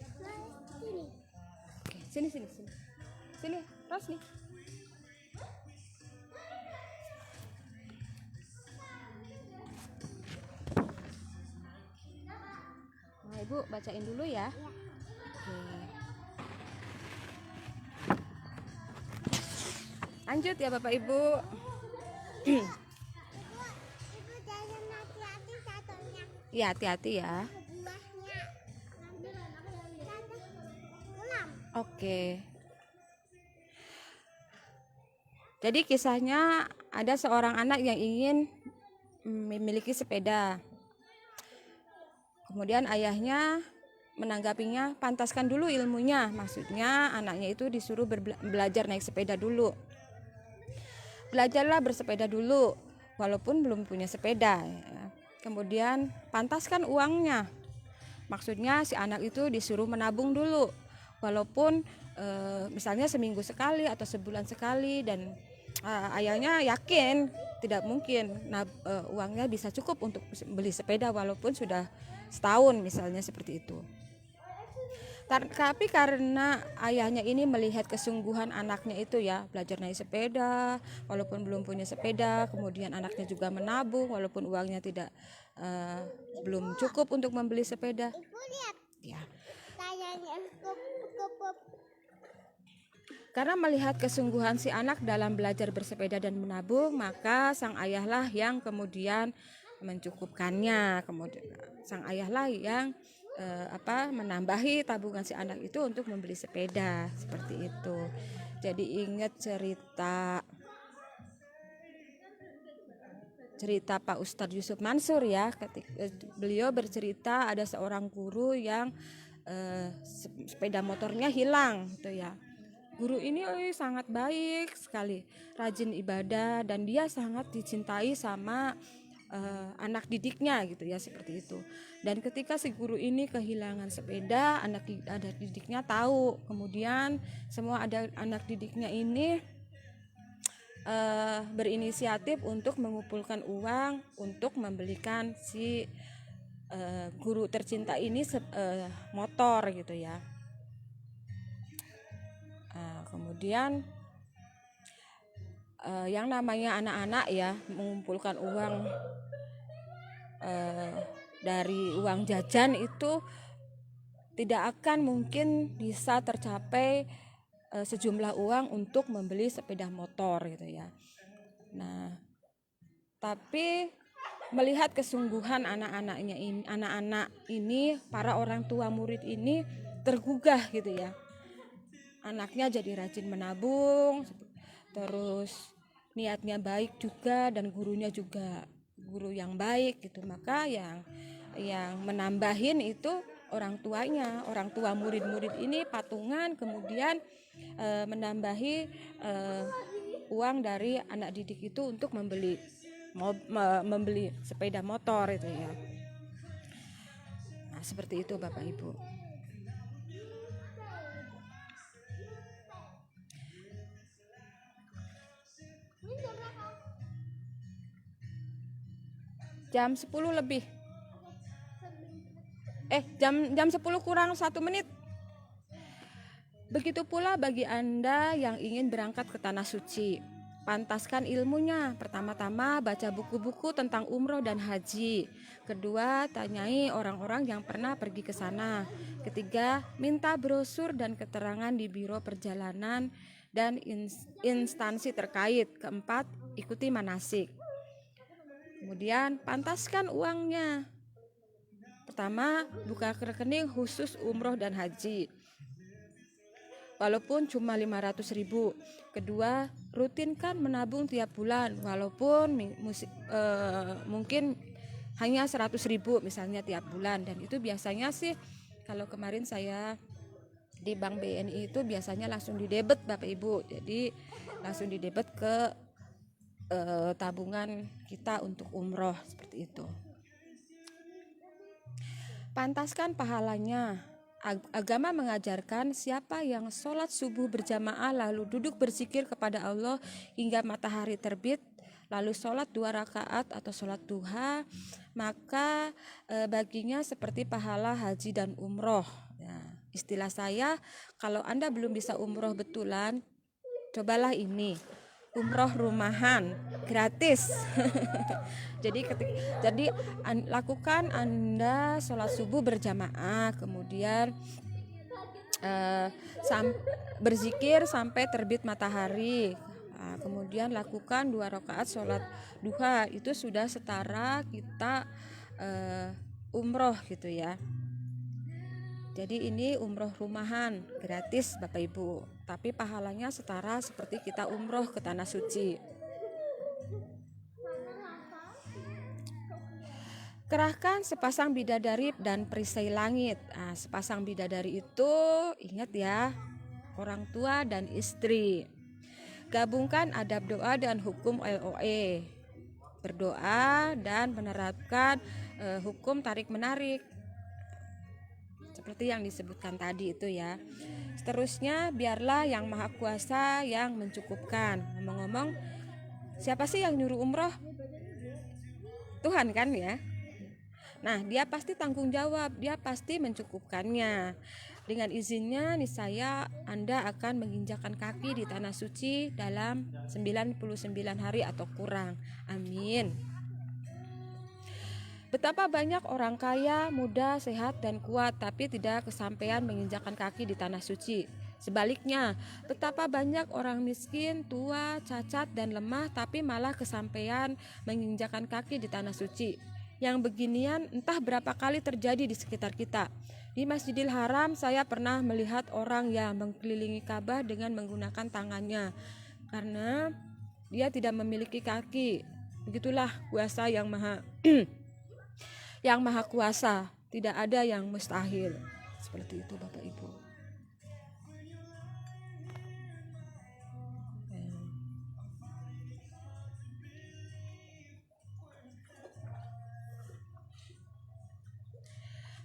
Oke, sini. Sini, Ros nih. Nah, Ibu bacain dulu ya. Oke. Lanjut ya Bapak Ibu. Ibu jangan hati-hati satunya. Ya, hati-hati ya. Buahnya. Pulang. Oke. Jadi kisahnya ada seorang anak yang ingin memiliki sepeda. Kemudian ayahnya menanggapinya, pantaskan dulu ilmunya. Maksudnya anaknya itu disuruh belajar naik sepeda dulu. Belajarlah bersepeda dulu, walaupun belum punya sepeda. Kemudian pantaskan uangnya. Maksudnya si anak itu disuruh menabung dulu, walaupun misalnya seminggu sekali atau sebulan sekali, dan ayahnya yakin tidak mungkin uangnya bisa cukup untuk beli sepeda walaupun sudah setahun misalnya seperti itu. Tapi karena ayahnya ini melihat kesungguhan anaknya itu ya, belajar naik sepeda walaupun belum punya sepeda, kemudian anaknya juga menabung walaupun uangnya belum cukup untuk membeli sepeda. Ibu lihat. Ya. Kayaknya cukup. Karena melihat kesungguhan si anak dalam belajar bersepeda dan menabung, maka sang ayahlah yang kemudian mencukupkannya. Kemudian sang ayahlah yang menambahi tabungan si anak itu untuk membeli sepeda, seperti itu. Jadi ingat cerita Pak Ustadz Yusuf Mansur ya, ketika beliau bercerita ada seorang guru yang sepeda motornya hilang gitu ya. Guru ini sangat baik sekali, rajin ibadah, dan dia sangat dicintai sama anak didiknya gitu ya, seperti itu. Dan ketika si guru ini kehilangan sepeda, anak didiknya tahu. Kemudian semua anak didiknya ini berinisiatif untuk mengumpulkan uang untuk membelikan si guru tercinta ini motor gitu ya. Kemudian yang namanya anak-anak ya mengumpulkan uang dari uang jajan itu tidak akan mungkin bisa tercapai sejumlah uang untuk membeli sepeda motor gitu ya. Nah, tapi melihat kesungguhan anak-anak ini, para orang tua murid ini tergugah gitu ya. Anaknya jadi rajin menabung, terus niatnya baik juga, dan gurunya juga guru yang baik gitu. Maka yang menambahin itu orang tua murid-murid ini patungan, kemudian menambahi uang dari anak didik itu untuk membeli membeli sepeda motor itu ya. Nah, seperti itu Bapak Ibu. Jam 10 lebih. Jam 10 kurang 1 menit. Begitu pula bagi Anda yang ingin berangkat ke Tanah Suci. Pantaskan ilmunya. Pertama-tama baca buku-buku tentang umroh dan haji. Kedua, tanyai orang-orang yang pernah pergi ke sana. Ketiga, minta brosur dan keterangan di biro perjalanan dan instansi terkait. Keempat, ikuti manasik. Kemudian pantaskan uangnya. Pertama, buka rekening khusus umroh dan haji, walaupun cuma 500.000. Kedua, rutinkan menabung tiap bulan, walaupun mungkin hanya 100.000 misalnya tiap bulan. Dan itu biasanya sih, kalau kemarin saya di Bank BNI itu biasanya langsung didebet Bapak Ibu. Jadi langsung didebet ke tabungan kita untuk umroh, seperti itu. Pantaskan pahalanya. Agama mengajarkan siapa yang sholat subuh berjamaah lalu duduk berzikir kepada Allah hingga matahari terbit, lalu sholat 2 rakaat atau sholat duha, maka baginya seperti pahala haji dan umroh. Nah, istilah saya, kalau Anda belum bisa umroh betulan, cobalah ini, umroh rumahan, gratis. Jadi lakukan Anda sholat subuh berjamaah, kemudian berzikir sampai terbit matahari. Nah, kemudian lakukan 2 rakaat sholat duha, itu sudah setara kita umroh gitu ya. Jadi ini umroh rumahan, gratis Bapak Ibu, tapi pahalanya setara seperti kita umroh ke Tanah Suci. Kerahkan sepasang bidadari dan perisai langit. Nah, sepasang bidadari itu ingat ya, orang tua dan istri. Gabungkan adab doa dan hukum LOE. Berdoa dan menerapkan hukum tarik-menarik, seperti yang disebutkan tadi itu ya. Seterusnya, biarlah yang Maha Kuasa yang mencukupkan. Ngomong-ngomong, siapa sih yang nyuruh umroh? Tuhan kan ya. Nah, dia pasti tanggung jawab, dia pasti mencukupkannya. Dengan izinnya, niscaya Anda akan menginjakan kaki di Tanah Suci dalam 99 hari atau kurang. Amin. Betapa banyak orang kaya, muda, sehat, dan kuat, tapi tidak kesampaian menginjakan kaki di Tanah Suci. Sebaliknya, betapa banyak orang miskin, tua, cacat, dan lemah, tapi malah kesampaian menginjakan kaki di Tanah Suci. Yang beginian entah berapa kali terjadi di sekitar kita. Di Masjidil Haram, saya pernah melihat orang yang mengelilingi Ka'bah dengan menggunakan tangannya, karena dia tidak memiliki kaki. Begitulah kuasa yang yang maha kuasa, tidak ada yang mustahil. Seperti itu Bapak Ibu.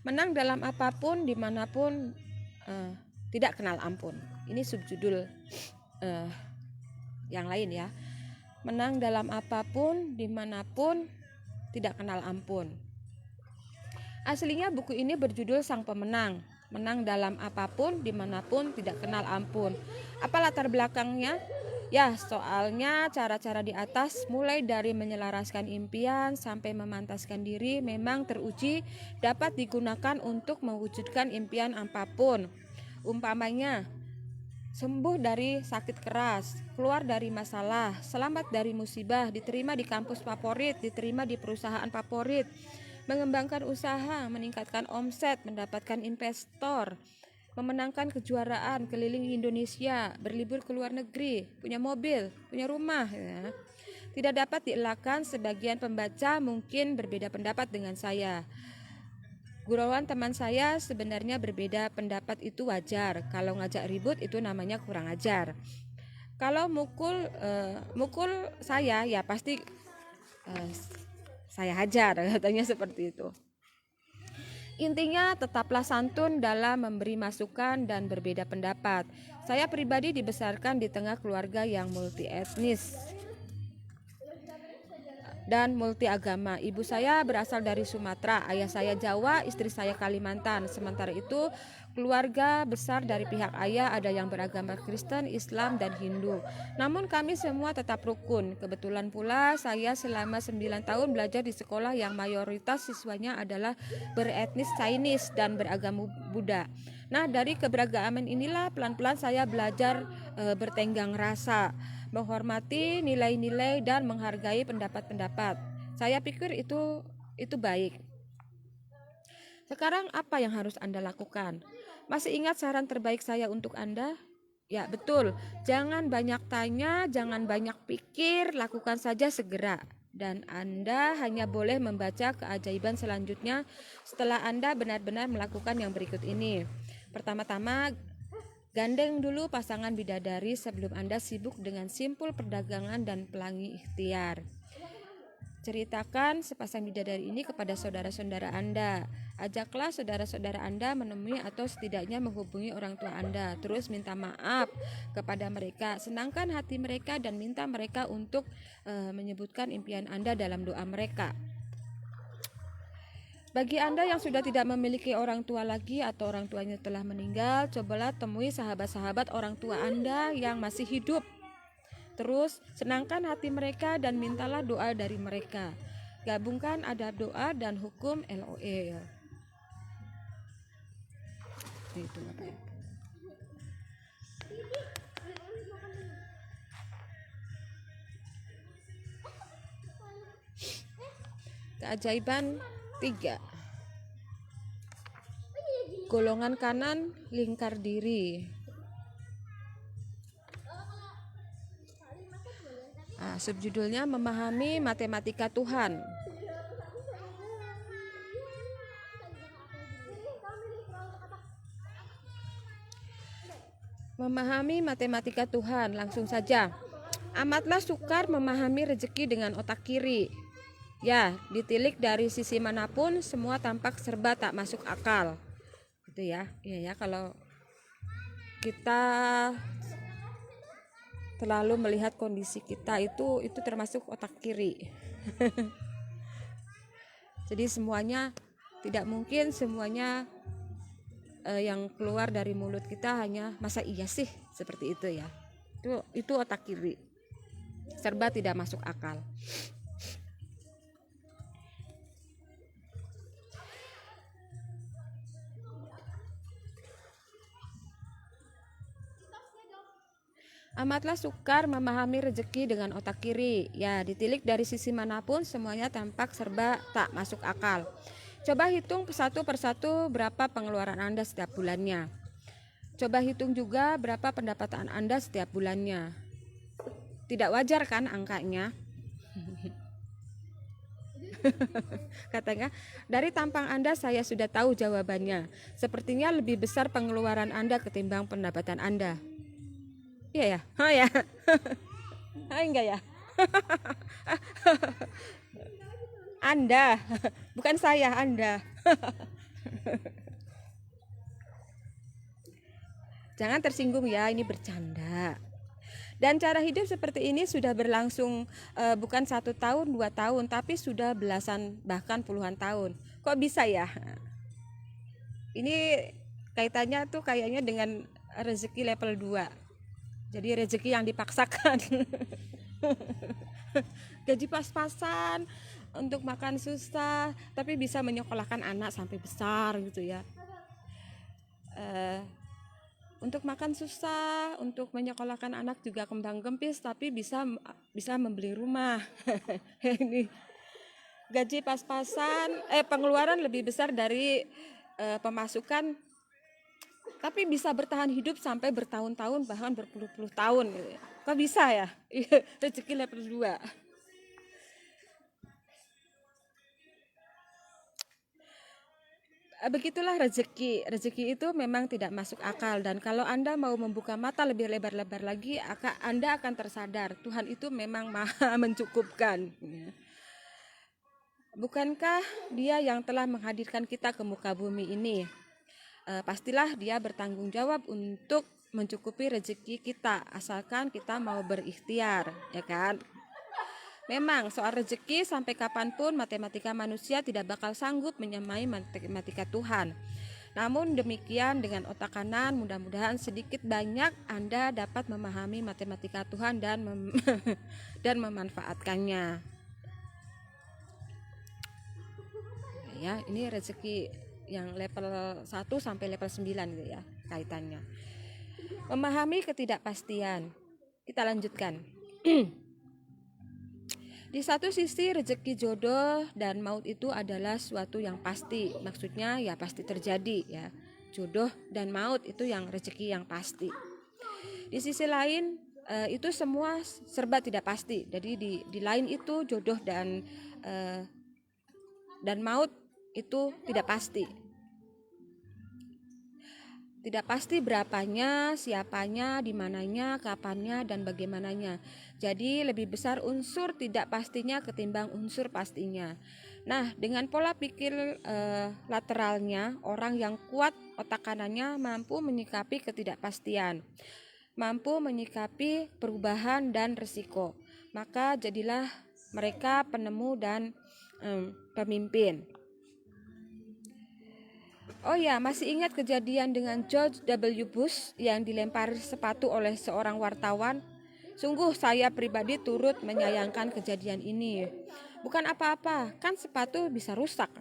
Menang dalam apapun, dimanapun, tidak kenal ampun. Ini subjudul yang lain ya. Menang dalam apapun, dimanapun, tidak kenal ampun. Aslinya buku ini berjudul Sang Pemenang, menang dalam apapun, dimanapun, tidak kenal ampun. Apa latar belakangnya? Ya, soalnya cara-cara di atas, mulai dari menyelaraskan impian sampai memantaskan diri, memang teruji dapat digunakan untuk mewujudkan impian apapun. Umpamanya, sembuh dari sakit keras, keluar dari masalah, selamat dari musibah, diterima di kampus favorit, diterima di perusahaan favorit, mengembangkan usaha, meningkatkan omset, mendapatkan investor, memenangkan kejuaraan, keliling Indonesia, berlibur ke luar negeri, punya mobil, punya rumah ya. Tidak dapat dielakkan, sebagian pembaca mungkin berbeda pendapat dengan saya. Gurauan teman saya sebenarnya berbeda pendapat, itu wajar. Kalau ngajak ribut itu namanya kurang ajar. Kalau mukul saya ya pasti saya hajar, katanya seperti itu. Intinya tetaplah santun dalam memberi masukan dan berbeda pendapat. Saya pribadi dibesarkan di tengah keluarga yang multi etnis dan multi agama. Ibu saya berasal dari Sumatera, ayah saya Jawa, istri saya Kalimantan. Sementara itu keluarga besar dari pihak ayah ada yang beragama Kristen, Islam, dan Hindu. Namun kami semua tetap rukun. Kebetulan pula saya selama 9 tahun belajar di sekolah yang mayoritas siswanya adalah beretnis Chinese dan beragama Buddha. Nah, dari keberagaman inilah pelan-pelan saya belajar bertenggang rasa, menghormati nilai-nilai dan menghargai pendapat-pendapat. Saya pikir itu baik. Sekarang apa yang harus Anda lakukan? Masih ingat saran terbaik saya untuk Anda? Ya, betul. Jangan banyak tanya, jangan banyak pikir, lakukan saja segera. Dan Anda hanya boleh membaca keajaiban selanjutnya setelah Anda benar-benar melakukan yang berikut ini. Pertama-tama, gandeng dulu pasangan bidadari sebelum Anda sibuk dengan simpul perdagangan dan pelangi ikhtiar. Ceritakan sepasang bidadari ini kepada saudara-saudara Anda. Ajaklah saudara-saudara Anda menemui atau setidaknya menghubungi orang tua Anda. Terus minta maaf kepada mereka. Senangkan hati mereka dan minta mereka untuk menyebutkan impian Anda dalam doa mereka. Bagi Anda yang sudah tidak memiliki orang tua lagi atau orang tuanya telah meninggal, cobalah temui sahabat-sahabat orang tua Anda yang masih hidup. Terus senangkan hati mereka dan mintalah doa dari mereka. Gabungkan adab doa dan hukum LOE. Itu apa ya? Keajaiban 3. Golongan kanan lingkar diri. Subjudulnya memahami matematika Tuhan. Memahami matematika Tuhan, langsung saja. Amatlah sukar memahami rezeki dengan otak kiri. Ya, ditilik dari sisi manapun, semua tampak serba tak masuk akal. Gitu ya. Iya ya, kalau kita terlalu melihat kondisi kita itu termasuk otak kiri. Jadi semuanya tidak mungkin semuanya yang keluar dari mulut kita hanya masa iya sih seperti itu ya. Itu otak kiri. Serba tidak masuk akal. Amatlah sukar memahami rezeki dengan otak kiri. Ya, ditilik dari sisi manapun semuanya tampak serba tak masuk akal. Coba hitung satu persatu berapa pengeluaran Anda setiap bulannya. Coba hitung juga berapa pendapatan Anda setiap bulannya. Tidak wajar kan angkanya? Katanya, dari tampang Anda saya sudah tahu jawabannya. Sepertinya lebih besar pengeluaran Anda ketimbang pendapatan Anda. Iya ya? Oh ya. Enggak ya? Anda, bukan saya, Anda. Jangan tersinggung ya, ini bercanda. Dan cara hidup seperti ini sudah berlangsung bukan 1 tahun, 2 tahun, tapi sudah belasan bahkan puluhan tahun. Kok bisa ya? Ini kaitannya tuh kayaknya dengan rezeki level 2. Jadi rezeki yang dipaksakan. Gaji pas-pasan, untuk makan susah, tapi bisa menyekolahkan anak sampai besar gitu ya. Untuk makan susah, untuk menyekolahkan anak juga kembang kempis, tapi bisa membeli rumah. Ini gaji pas-pasan, pengeluaran lebih besar dari pemasukan, tapi bisa bertahan hidup sampai bertahun-tahun bahkan berpuluh-puluh tahun gitu ya. Kok bisa ya? Rezeki level 2. Begitulah rezeki. Rezeki itu memang tidak masuk akal, dan kalau Anda mau membuka mata lebih lebar-lebar lagi, Anda akan tersadar Tuhan itu memang maha mencukupkan. Ya. Bukankah Dia yang telah menghadirkan kita ke muka bumi ini? Pastilah Dia bertanggung jawab untuk mencukupi rezeki kita, asalkan kita mau berikhtiar, ya kan? Memang soal rezeki sampai kapanpun matematika manusia tidak bakal sanggup menyamai matematika Tuhan. Namun demikian dengan otak kanan mudah-mudahan sedikit banyak Anda dapat memahami matematika Tuhan dan dan memanfaatkannya. Ya, ini rezeki yang level 1 sampai level 9 gitu ya kaitannya. Memahami ketidakpastian. Kita lanjutkan. Di satu sisi rezeki jodoh dan maut itu adalah suatu yang pasti. Maksudnya ya pasti terjadi ya. Jodoh dan maut itu yang rezeki yang pasti. Di sisi lain itu semua serba tidak pasti. Jadi di lain itu jodoh dan maut itu tidak pasti. Tidak pasti berapanya, siapanya, di mananya, kapannya, dan bagaimananya. Jadi lebih besar unsur tidak pastinya ketimbang unsur pastinya. Nah, dengan pola pikir lateralnya, orang yang kuat otak kanannya mampu menyikapi ketidakpastian, mampu menyikapi perubahan dan risiko. Maka jadilah mereka penemu dan pemimpin. Oh ya, masih ingat kejadian dengan George W. Bush yang dilempar sepatu oleh seorang wartawan? Sungguh saya pribadi turut menyayangkan kejadian ini. Bukan apa-apa, kan sepatu bisa rusak.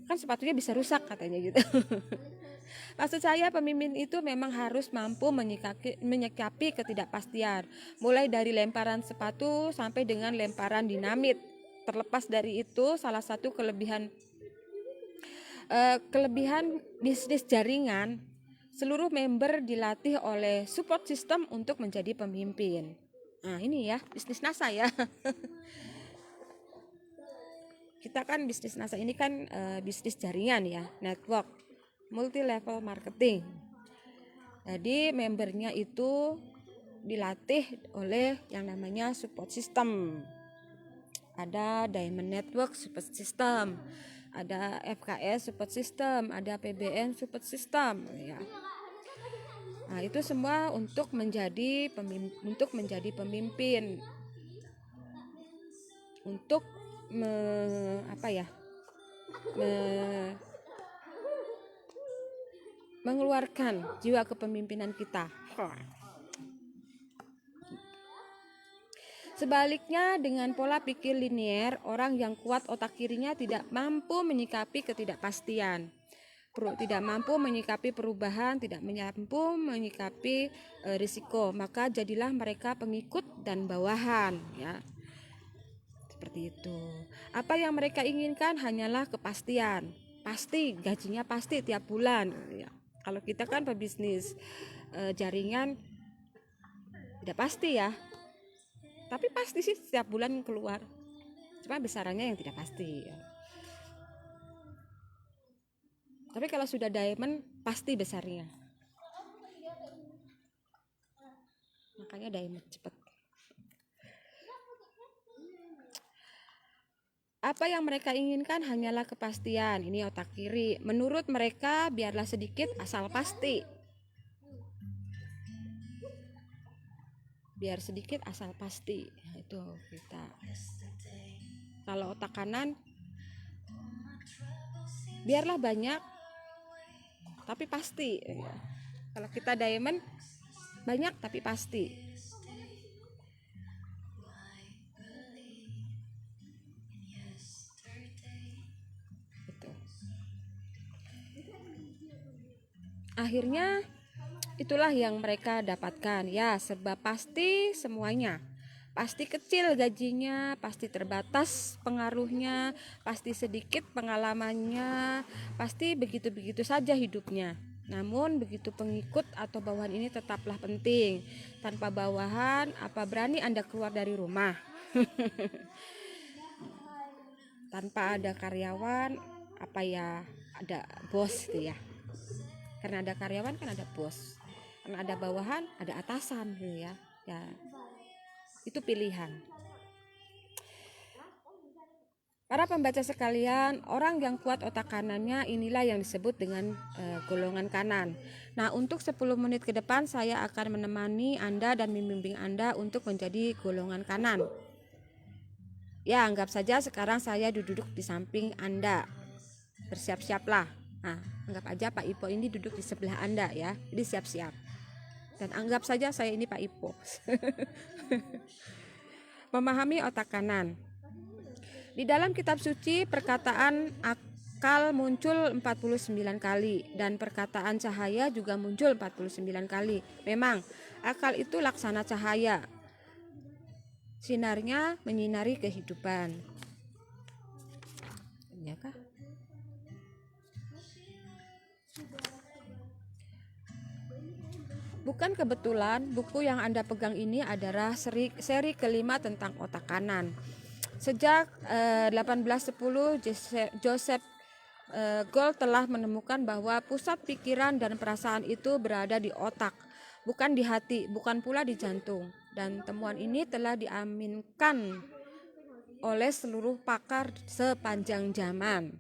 Kan sepatunya bisa rusak katanya gitu. Maksud saya pemimpin itu memang harus mampu menyikapi ketidakpastian. Mulai dari lemparan sepatu sampai dengan lemparan dinamit. Terlepas dari itu, salah satu kelebihan bisnis jaringan, seluruh member dilatih oleh support system untuk menjadi pemimpin. Nah ini ya bisnis NASA ya. Kita kan bisnis NASA ini kan bisnis jaringan ya, network, multi level marketing. Jadi membernya itu dilatih oleh yang namanya support system. Ada Diamond Network support system, ada FKS support system, ada PBN support system ya. Nah, itu semua untuk menjadi pemimpin. Untuk mengeluarkan jiwa kepemimpinan kita. Sebaliknya dengan pola pikir linier, orang yang kuat otak kirinya tidak mampu menyikapi ketidakpastian, tidak mampu menyikapi perubahan, tidak mampu menyikapi risiko. Maka jadilah mereka pengikut dan bawahan ya. Seperti itu. Apa yang mereka inginkan hanyalah kepastian. Pasti, gajinya pasti tiap bulan ya. Kalau kita kan pebisnis jaringan tidak pasti ya. Tapi pasti sih setiap bulan keluar. Cuma besarannya yang tidak pasti ya. Tapi kalau sudah diamond pasti besarnya. Makanya diamond cepat. Apa yang mereka inginkan hanyalah kepastian. Ini otak kiri. Menurut mereka biarlah sedikit asal pasti. Biar sedikit asal pasti. Nah, itu kita. Kalau otak kanan biarlah banyak tapi pasti ya. Kalau kita diamond banyak tapi pasti. Gitu. Akhirnya itulah yang mereka dapatkan ya, serba pasti semuanya. Pasti kecil gajinya, pasti terbatas pengaruhnya, pasti sedikit pengalamannya, pasti begitu-begitu saja hidupnya. Namun begitu pengikut atau bawahan ini tetaplah penting. Tanpa bawahan, apa berani Anda keluar dari rumah? Tanpa ada karyawan, apa ya ada bos gitu ya. Karena ada karyawan kan ada bos. Karena ada bawahan, ada atasan gitu ya. Ya. Itu pilihan. Para pembaca sekalian, orang yang kuat otak kanannya inilah yang disebut dengan golongan kanan. Nah, untuk 10 menit ke depan saya akan menemani Anda dan membimbing Anda untuk menjadi golongan kanan. Ya, anggap saja sekarang saya duduk di samping Anda. Bersiap-siaplah. Nah, anggap aja Pak Ipo ini duduk di sebelah Anda ya. Jadi siap-siap. Dan anggap saja saya ini Pak Ipo. Memahami otak kanan. Di dalam kitab suci perkataan akal muncul 49 kali dan perkataan cahaya juga muncul 49 kali. Memang akal itu laksana cahaya. Sinarnya menyinari kehidupan. Ya kah? Bukan kebetulan buku yang Anda pegang ini adalah seri kelima tentang otak kanan. Sejak 1810 Joseph Gould telah menemukan bahwa pusat pikiran dan perasaan itu berada di otak, bukan di hati, bukan pula di jantung. Dan temuan ini telah diaminkan oleh seluruh pakar sepanjang zaman.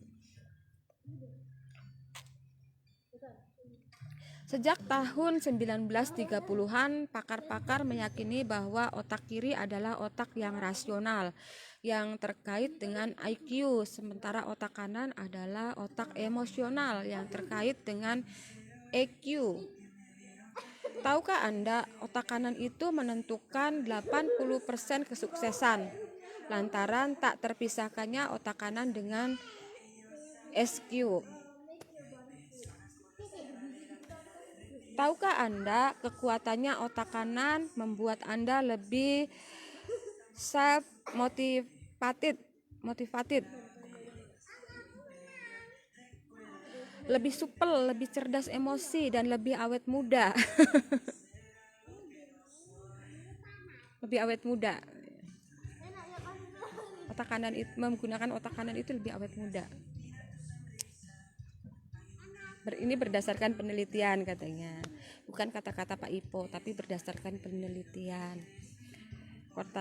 Sejak tahun 1930-an, pakar-pakar meyakini bahwa otak kiri adalah otak yang rasional, yang terkait dengan IQ, sementara otak kanan adalah otak emosional yang terkait dengan EQ. Tahukah Anda, otak kanan itu menentukan 80% kesuksesan, lantaran tak terpisahkannya otak kanan dengan SQ. Tahukah Anda, kekuatannya otak kanan membuat Anda lebih motivated, lebih supel, lebih cerdas emosi, dan lebih awet muda. Lebih awet muda. Otak kanan itu, menggunakan otak kanan itu lebih awet muda. Ini berdasarkan penelitian katanya, bukan kata-kata Pak Ipo, tapi berdasarkan penelitian.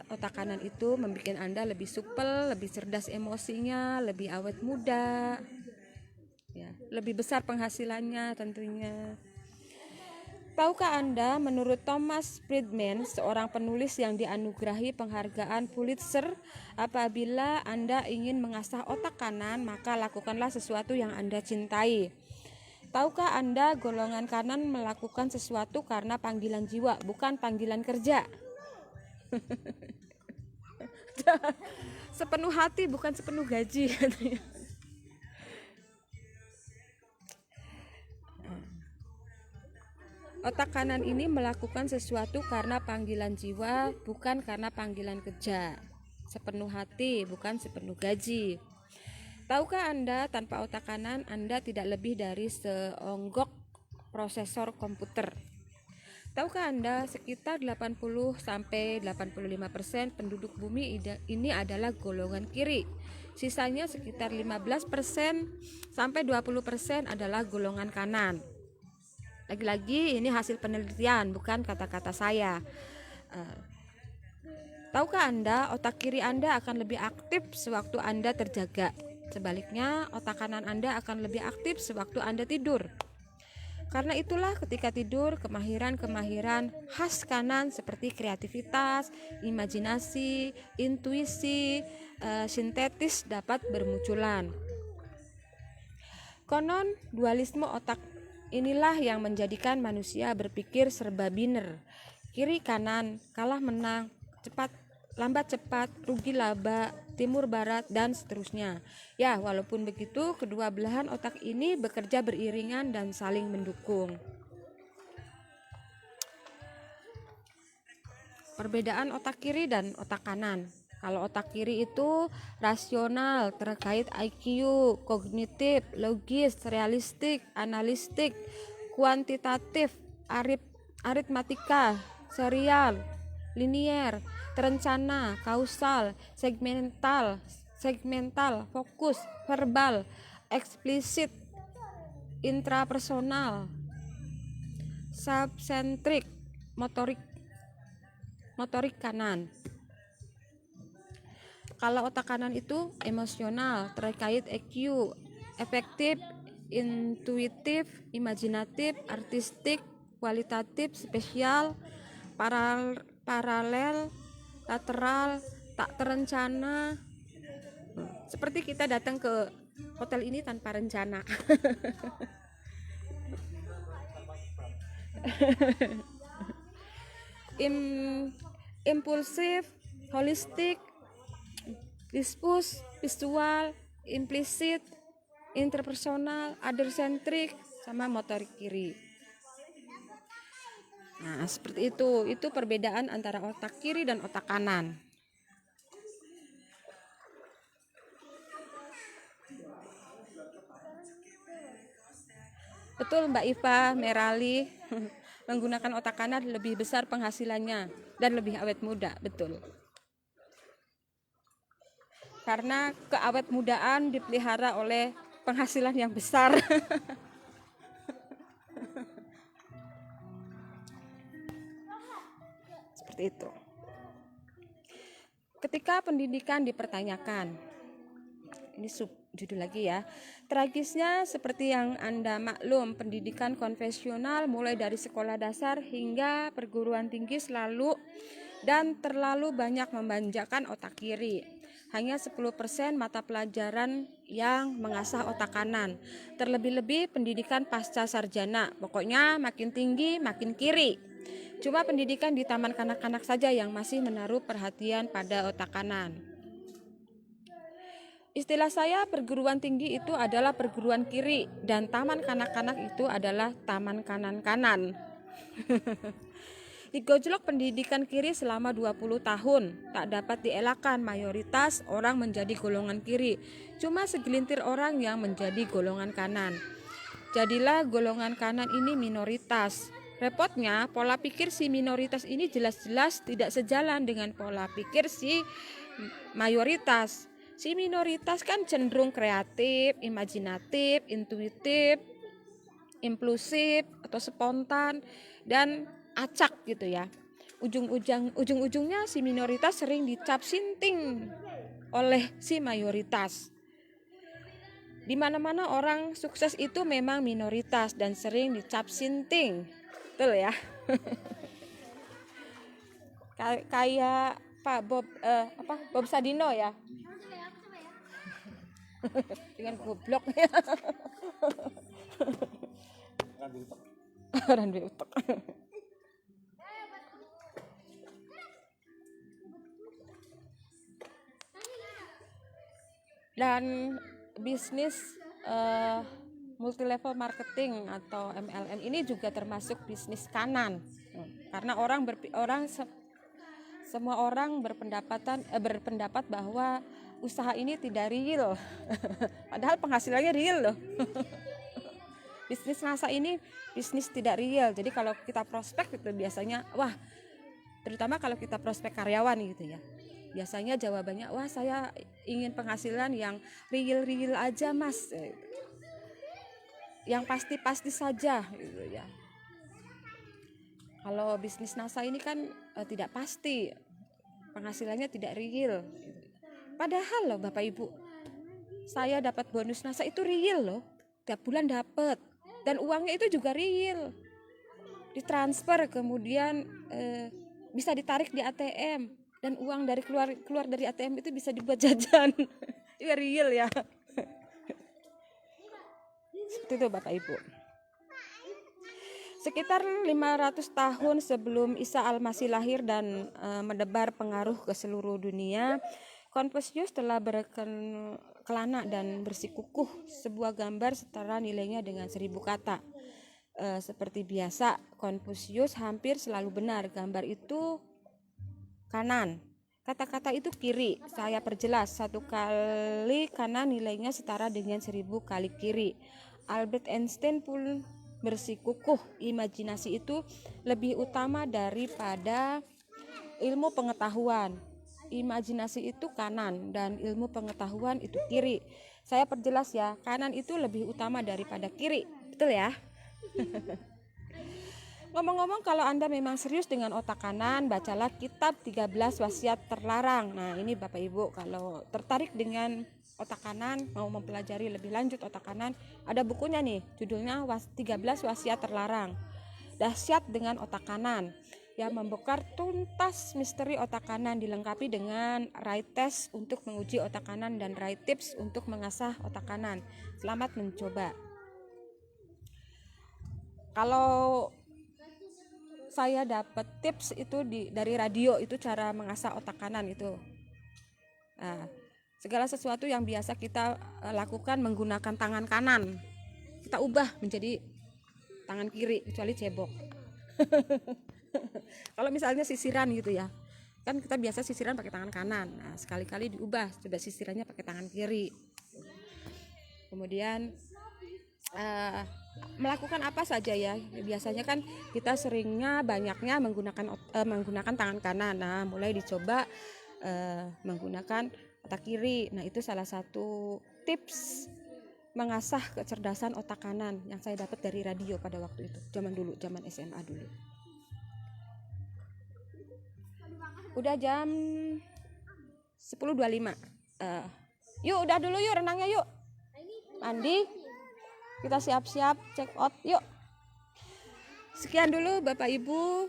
Otak kanan itu membuat Anda lebih supel, lebih cerdas emosinya, lebih awet muda, ya, lebih besar penghasilannya tentunya. Tahukah Anda, menurut Thomas Friedman, seorang penulis yang dianugerahi penghargaan Pulitzer, apabila Anda ingin mengasah otak kanan, maka lakukanlah sesuatu yang Anda cintai. Tahukah Anda, golongan kanan melakukan sesuatu karena panggilan jiwa, bukan panggilan kerja. Sepenuh hati, bukan sepenuh gaji. Otak kanan ini melakukan sesuatu karena panggilan jiwa, bukan karena panggilan kerja. Sepenuh hati, bukan sepenuh gaji. Tahukah Anda, tanpa otak kanan Anda tidak lebih dari seonggok prosesor komputer. Tahukah Anda, sekitar 80-85% penduduk bumi ini adalah golongan kiri. Sisanya sekitar 15-20% adalah golongan kanan. Lagi-lagi ini hasil penelitian, bukan kata-kata saya. Tahukah Anda, otak kiri Anda akan lebih aktif sewaktu Anda terjaga. Sebaliknya, otak kanan Anda akan lebih aktif sewaktu Anda tidur. Karena itulah ketika tidur, kemahiran-kemahiran khas kanan seperti kreativitas, imajinasi, intuisi, sintetis dapat bermunculan. Konon, dualisme otak inilah yang menjadikan manusia berpikir serba biner. Kiri kanan, kalah menang, lambat cepat, rugi laba, timur barat, dan seterusnya. Ya, walaupun begitu, kedua belahan otak ini bekerja beriringan dan saling mendukung. Perbedaan otak kiri dan otak kanan. Kalau otak kiri itu rasional, terkait IQ, kognitif, logis, realistik, analistik, kuantitatif, aritmatika, serial, linier, terencana, kausal, segmental, fokus, verbal, eksplisit, intrapersonal, subsentrik, motorik kanan. Kalau otak kanan itu emosional, terkait EQ, efektif, intuitif, imajinatif, artistik, kualitatif, spesial, paralel, lateral, tak terencana. Seperti kita datang ke hotel ini tanpa rencana. Impulsif, holistik, dispus, visual, implisit, interpersonal, other-centric, sama motorik kiri. Nah, seperti itu. Itu perbedaan antara otak kiri dan otak kanan. Betul Mbak Iva, Merali. Menggunakan otak kanan lebih besar penghasilannya dan lebih awet muda, betul. Karena keawet mudaan dipelihara oleh penghasilan yang besar. Seperti itu. Ketika pendidikan dipertanyakan, ini judul lagi ya. Tragisnya seperti yang Anda maklum, pendidikan konvensional mulai dari sekolah dasar hingga perguruan tinggi selalu dan terlalu banyak memanjakan otak kiri. Hanya 10% mata pelajaran yang mengasah otak kanan. Terlebih-lebih pendidikan pasca sarjana. Pokoknya makin tinggi makin kiri. Cuma pendidikan di taman kanak-kanak saja yang masih menaruh perhatian pada otak kanan. Istilah saya perguruan tinggi itu adalah perguruan kiri dan taman kanak-kanak itu adalah taman kanan-kanan. Digojlok pendidikan kiri selama 20 tahun, tak dapat dielakkan mayoritas orang menjadi golongan kiri. Cuma segelintir orang yang menjadi golongan kanan. Jadilah golongan kanan ini minoritas. Repotnya, pola pikir si minoritas ini jelas-jelas tidak sejalan dengan pola pikir si mayoritas. Si minoritas kan cenderung kreatif, imajinatif, intuitif, impulsif atau spontan dan acak gitu ya. Ujung-ujungnya si minoritas sering dicap sinting oleh si mayoritas. Di mana-mana orang sukses itu memang minoritas dan sering dicap sinting. Betul ya? Kayak Pak Bob Sadino ya. Dengan goblok ya. Randu utek. Dan bisnis multilevel marketing atau MLM ini juga termasuk bisnis kanan. Karena semua orang berpendapat bahwa usaha ini tidak real. Padahal penghasilannya real loh. Bisnis NASA ini bisnis tidak real. Jadi kalau kita prospek itu biasanya terutama kalau kita prospek karyawan gitu ya. Biasanya jawabannya, saya ingin penghasilan yang real aja mas. Yang pasti saja gitu ya. Kalau bisnis NASA ini kan tidak pasti. Penghasilannya tidak real. Padahal loh Bapak Ibu, saya dapat bonus NASA itu real loh. Tiap bulan dapat. Dan uangnya itu juga real. Ditransfer kemudian bisa ditarik di ATM. Dan uang dari keluar dari ATM itu bisa dibuat jajan. Itu real ya. Seperti itu Bapak Ibu. Sekitar 500 tahun sebelum Isa Al-Masih lahir dan mendebar pengaruh ke seluruh dunia, Konfusius telah berkelana dan bersikukuh sebuah gambar setara nilainya dengan 1000 kata. Seperti biasa, Konfusius hampir selalu benar. Gambar itu kanan, kata-kata itu kiri. Saya perjelas, 1 kali kanan nilainya setara dengan 1000 kali kiri. Albert Einstein pun bersikukuh, imajinasi itu lebih utama daripada ilmu pengetahuan. Imajinasi itu kanan dan ilmu pengetahuan itu kiri. Saya perjelas ya, kanan itu lebih utama daripada kiri. Betul ya? Ngomong-ngomong, kalau Anda memang serius dengan otak kanan, bacalah kitab 13 wasiat terlarang. Nah, ini Bapak Ibu kalau tertarik dengan otak kanan, mau mempelajari lebih lanjut otak kanan, ada bukunya nih, judulnya 13 wasiat terlarang. Dahsyat dengan otak kanan. Yang membongkar tuntas misteri otak kanan, dilengkapi dengan right test untuk menguji otak kanan dan right tips untuk mengasah otak kanan. Selamat mencoba. Kalau saya dapat tips itu dari radio, itu cara mengasah otak kanan itu. Nah, segala sesuatu yang biasa kita lakukan menggunakan tangan kanan, kita ubah menjadi tangan kiri, kecuali cebok. Kalau misalnya sisiran gitu ya, kan kita biasa sisiran pakai tangan kanan. Nah, sekali-kali diubah, coba sisirannya pakai tangan kiri. Kemudian melakukan apa saja ya, biasanya kan kita seringnya banyaknya menggunakan tangan kanan. Nah, mulai dicoba menggunakan otak kiri. Nah, itu salah satu tips mengasah kecerdasan otak kanan yang saya dapat dari radio pada waktu itu, zaman SMA dulu. Udah jam 10.25. Yuk udah dulu yuk renangnya yuk. Mandi. Kita siap-siap check out yuk. Sekian dulu Bapak Ibu.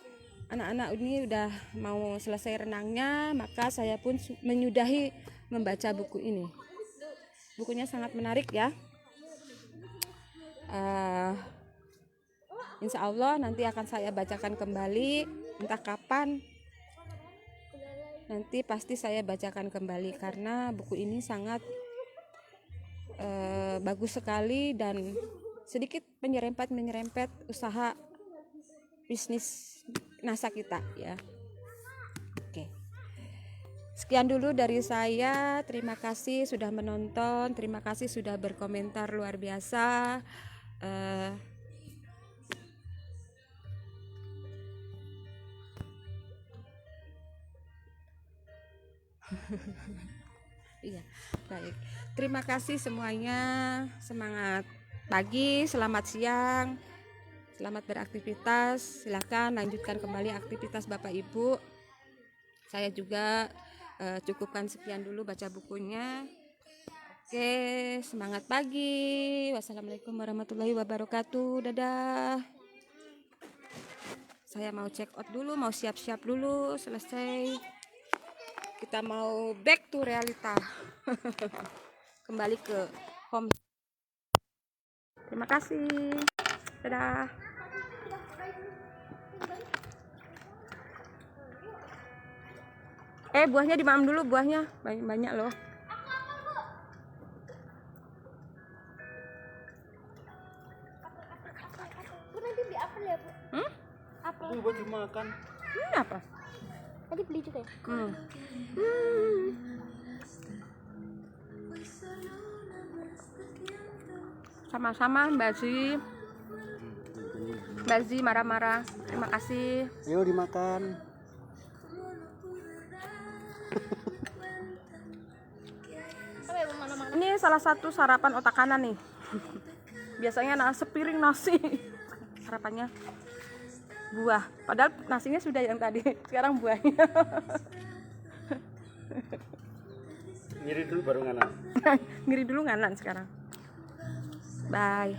Anak-anak ini udah mau selesai renangnya, maka saya pun menyudahi membaca buku ini. Bukunya sangat menarik ya. Insya Allah nanti akan saya bacakan kembali, entah kapan. Nanti pasti saya bacakan kembali karena buku ini sangat bagus sekali dan sedikit menyerempet usaha bisnis NASA kita ya. Oke. Sekian dulu dari saya. Terima kasih sudah menonton, terima kasih sudah berkomentar luar biasa. Iya, baik. Terima kasih semuanya. Semangat pagi, selamat siang, selamat beraktivitas. Silakan lanjutkan kembali aktivitas Bapak Ibu. Saya juga cukupkan sekian dulu baca bukunya. Oke, semangat pagi. Wassalamualaikum warahmatullahi wabarakatuh. Dadah. Saya mau check out dulu, mau siap-siap dulu. Selesai. Kita mau back to realita. Kembali ke home. Terima kasih. Dadah. Buahnya dimaam dulu, buahnya banyak loh. Nanti beli apel ya, Bu? Apel. Itu buat dimakan. Apa? Tadi beli juga ya? Sama-sama Mbak Zi marah-marah. Terima kasih. Ayo dimakan. Ini salah satu sarapan otak kanan nih. Biasanya sepiring nasi. Sarapannya buah. Padahal nasinya sudah yang tadi. Sekarang buahnya. Ngiri dulu baru nganan. Ngiri dulu nganan sekarang. Bye.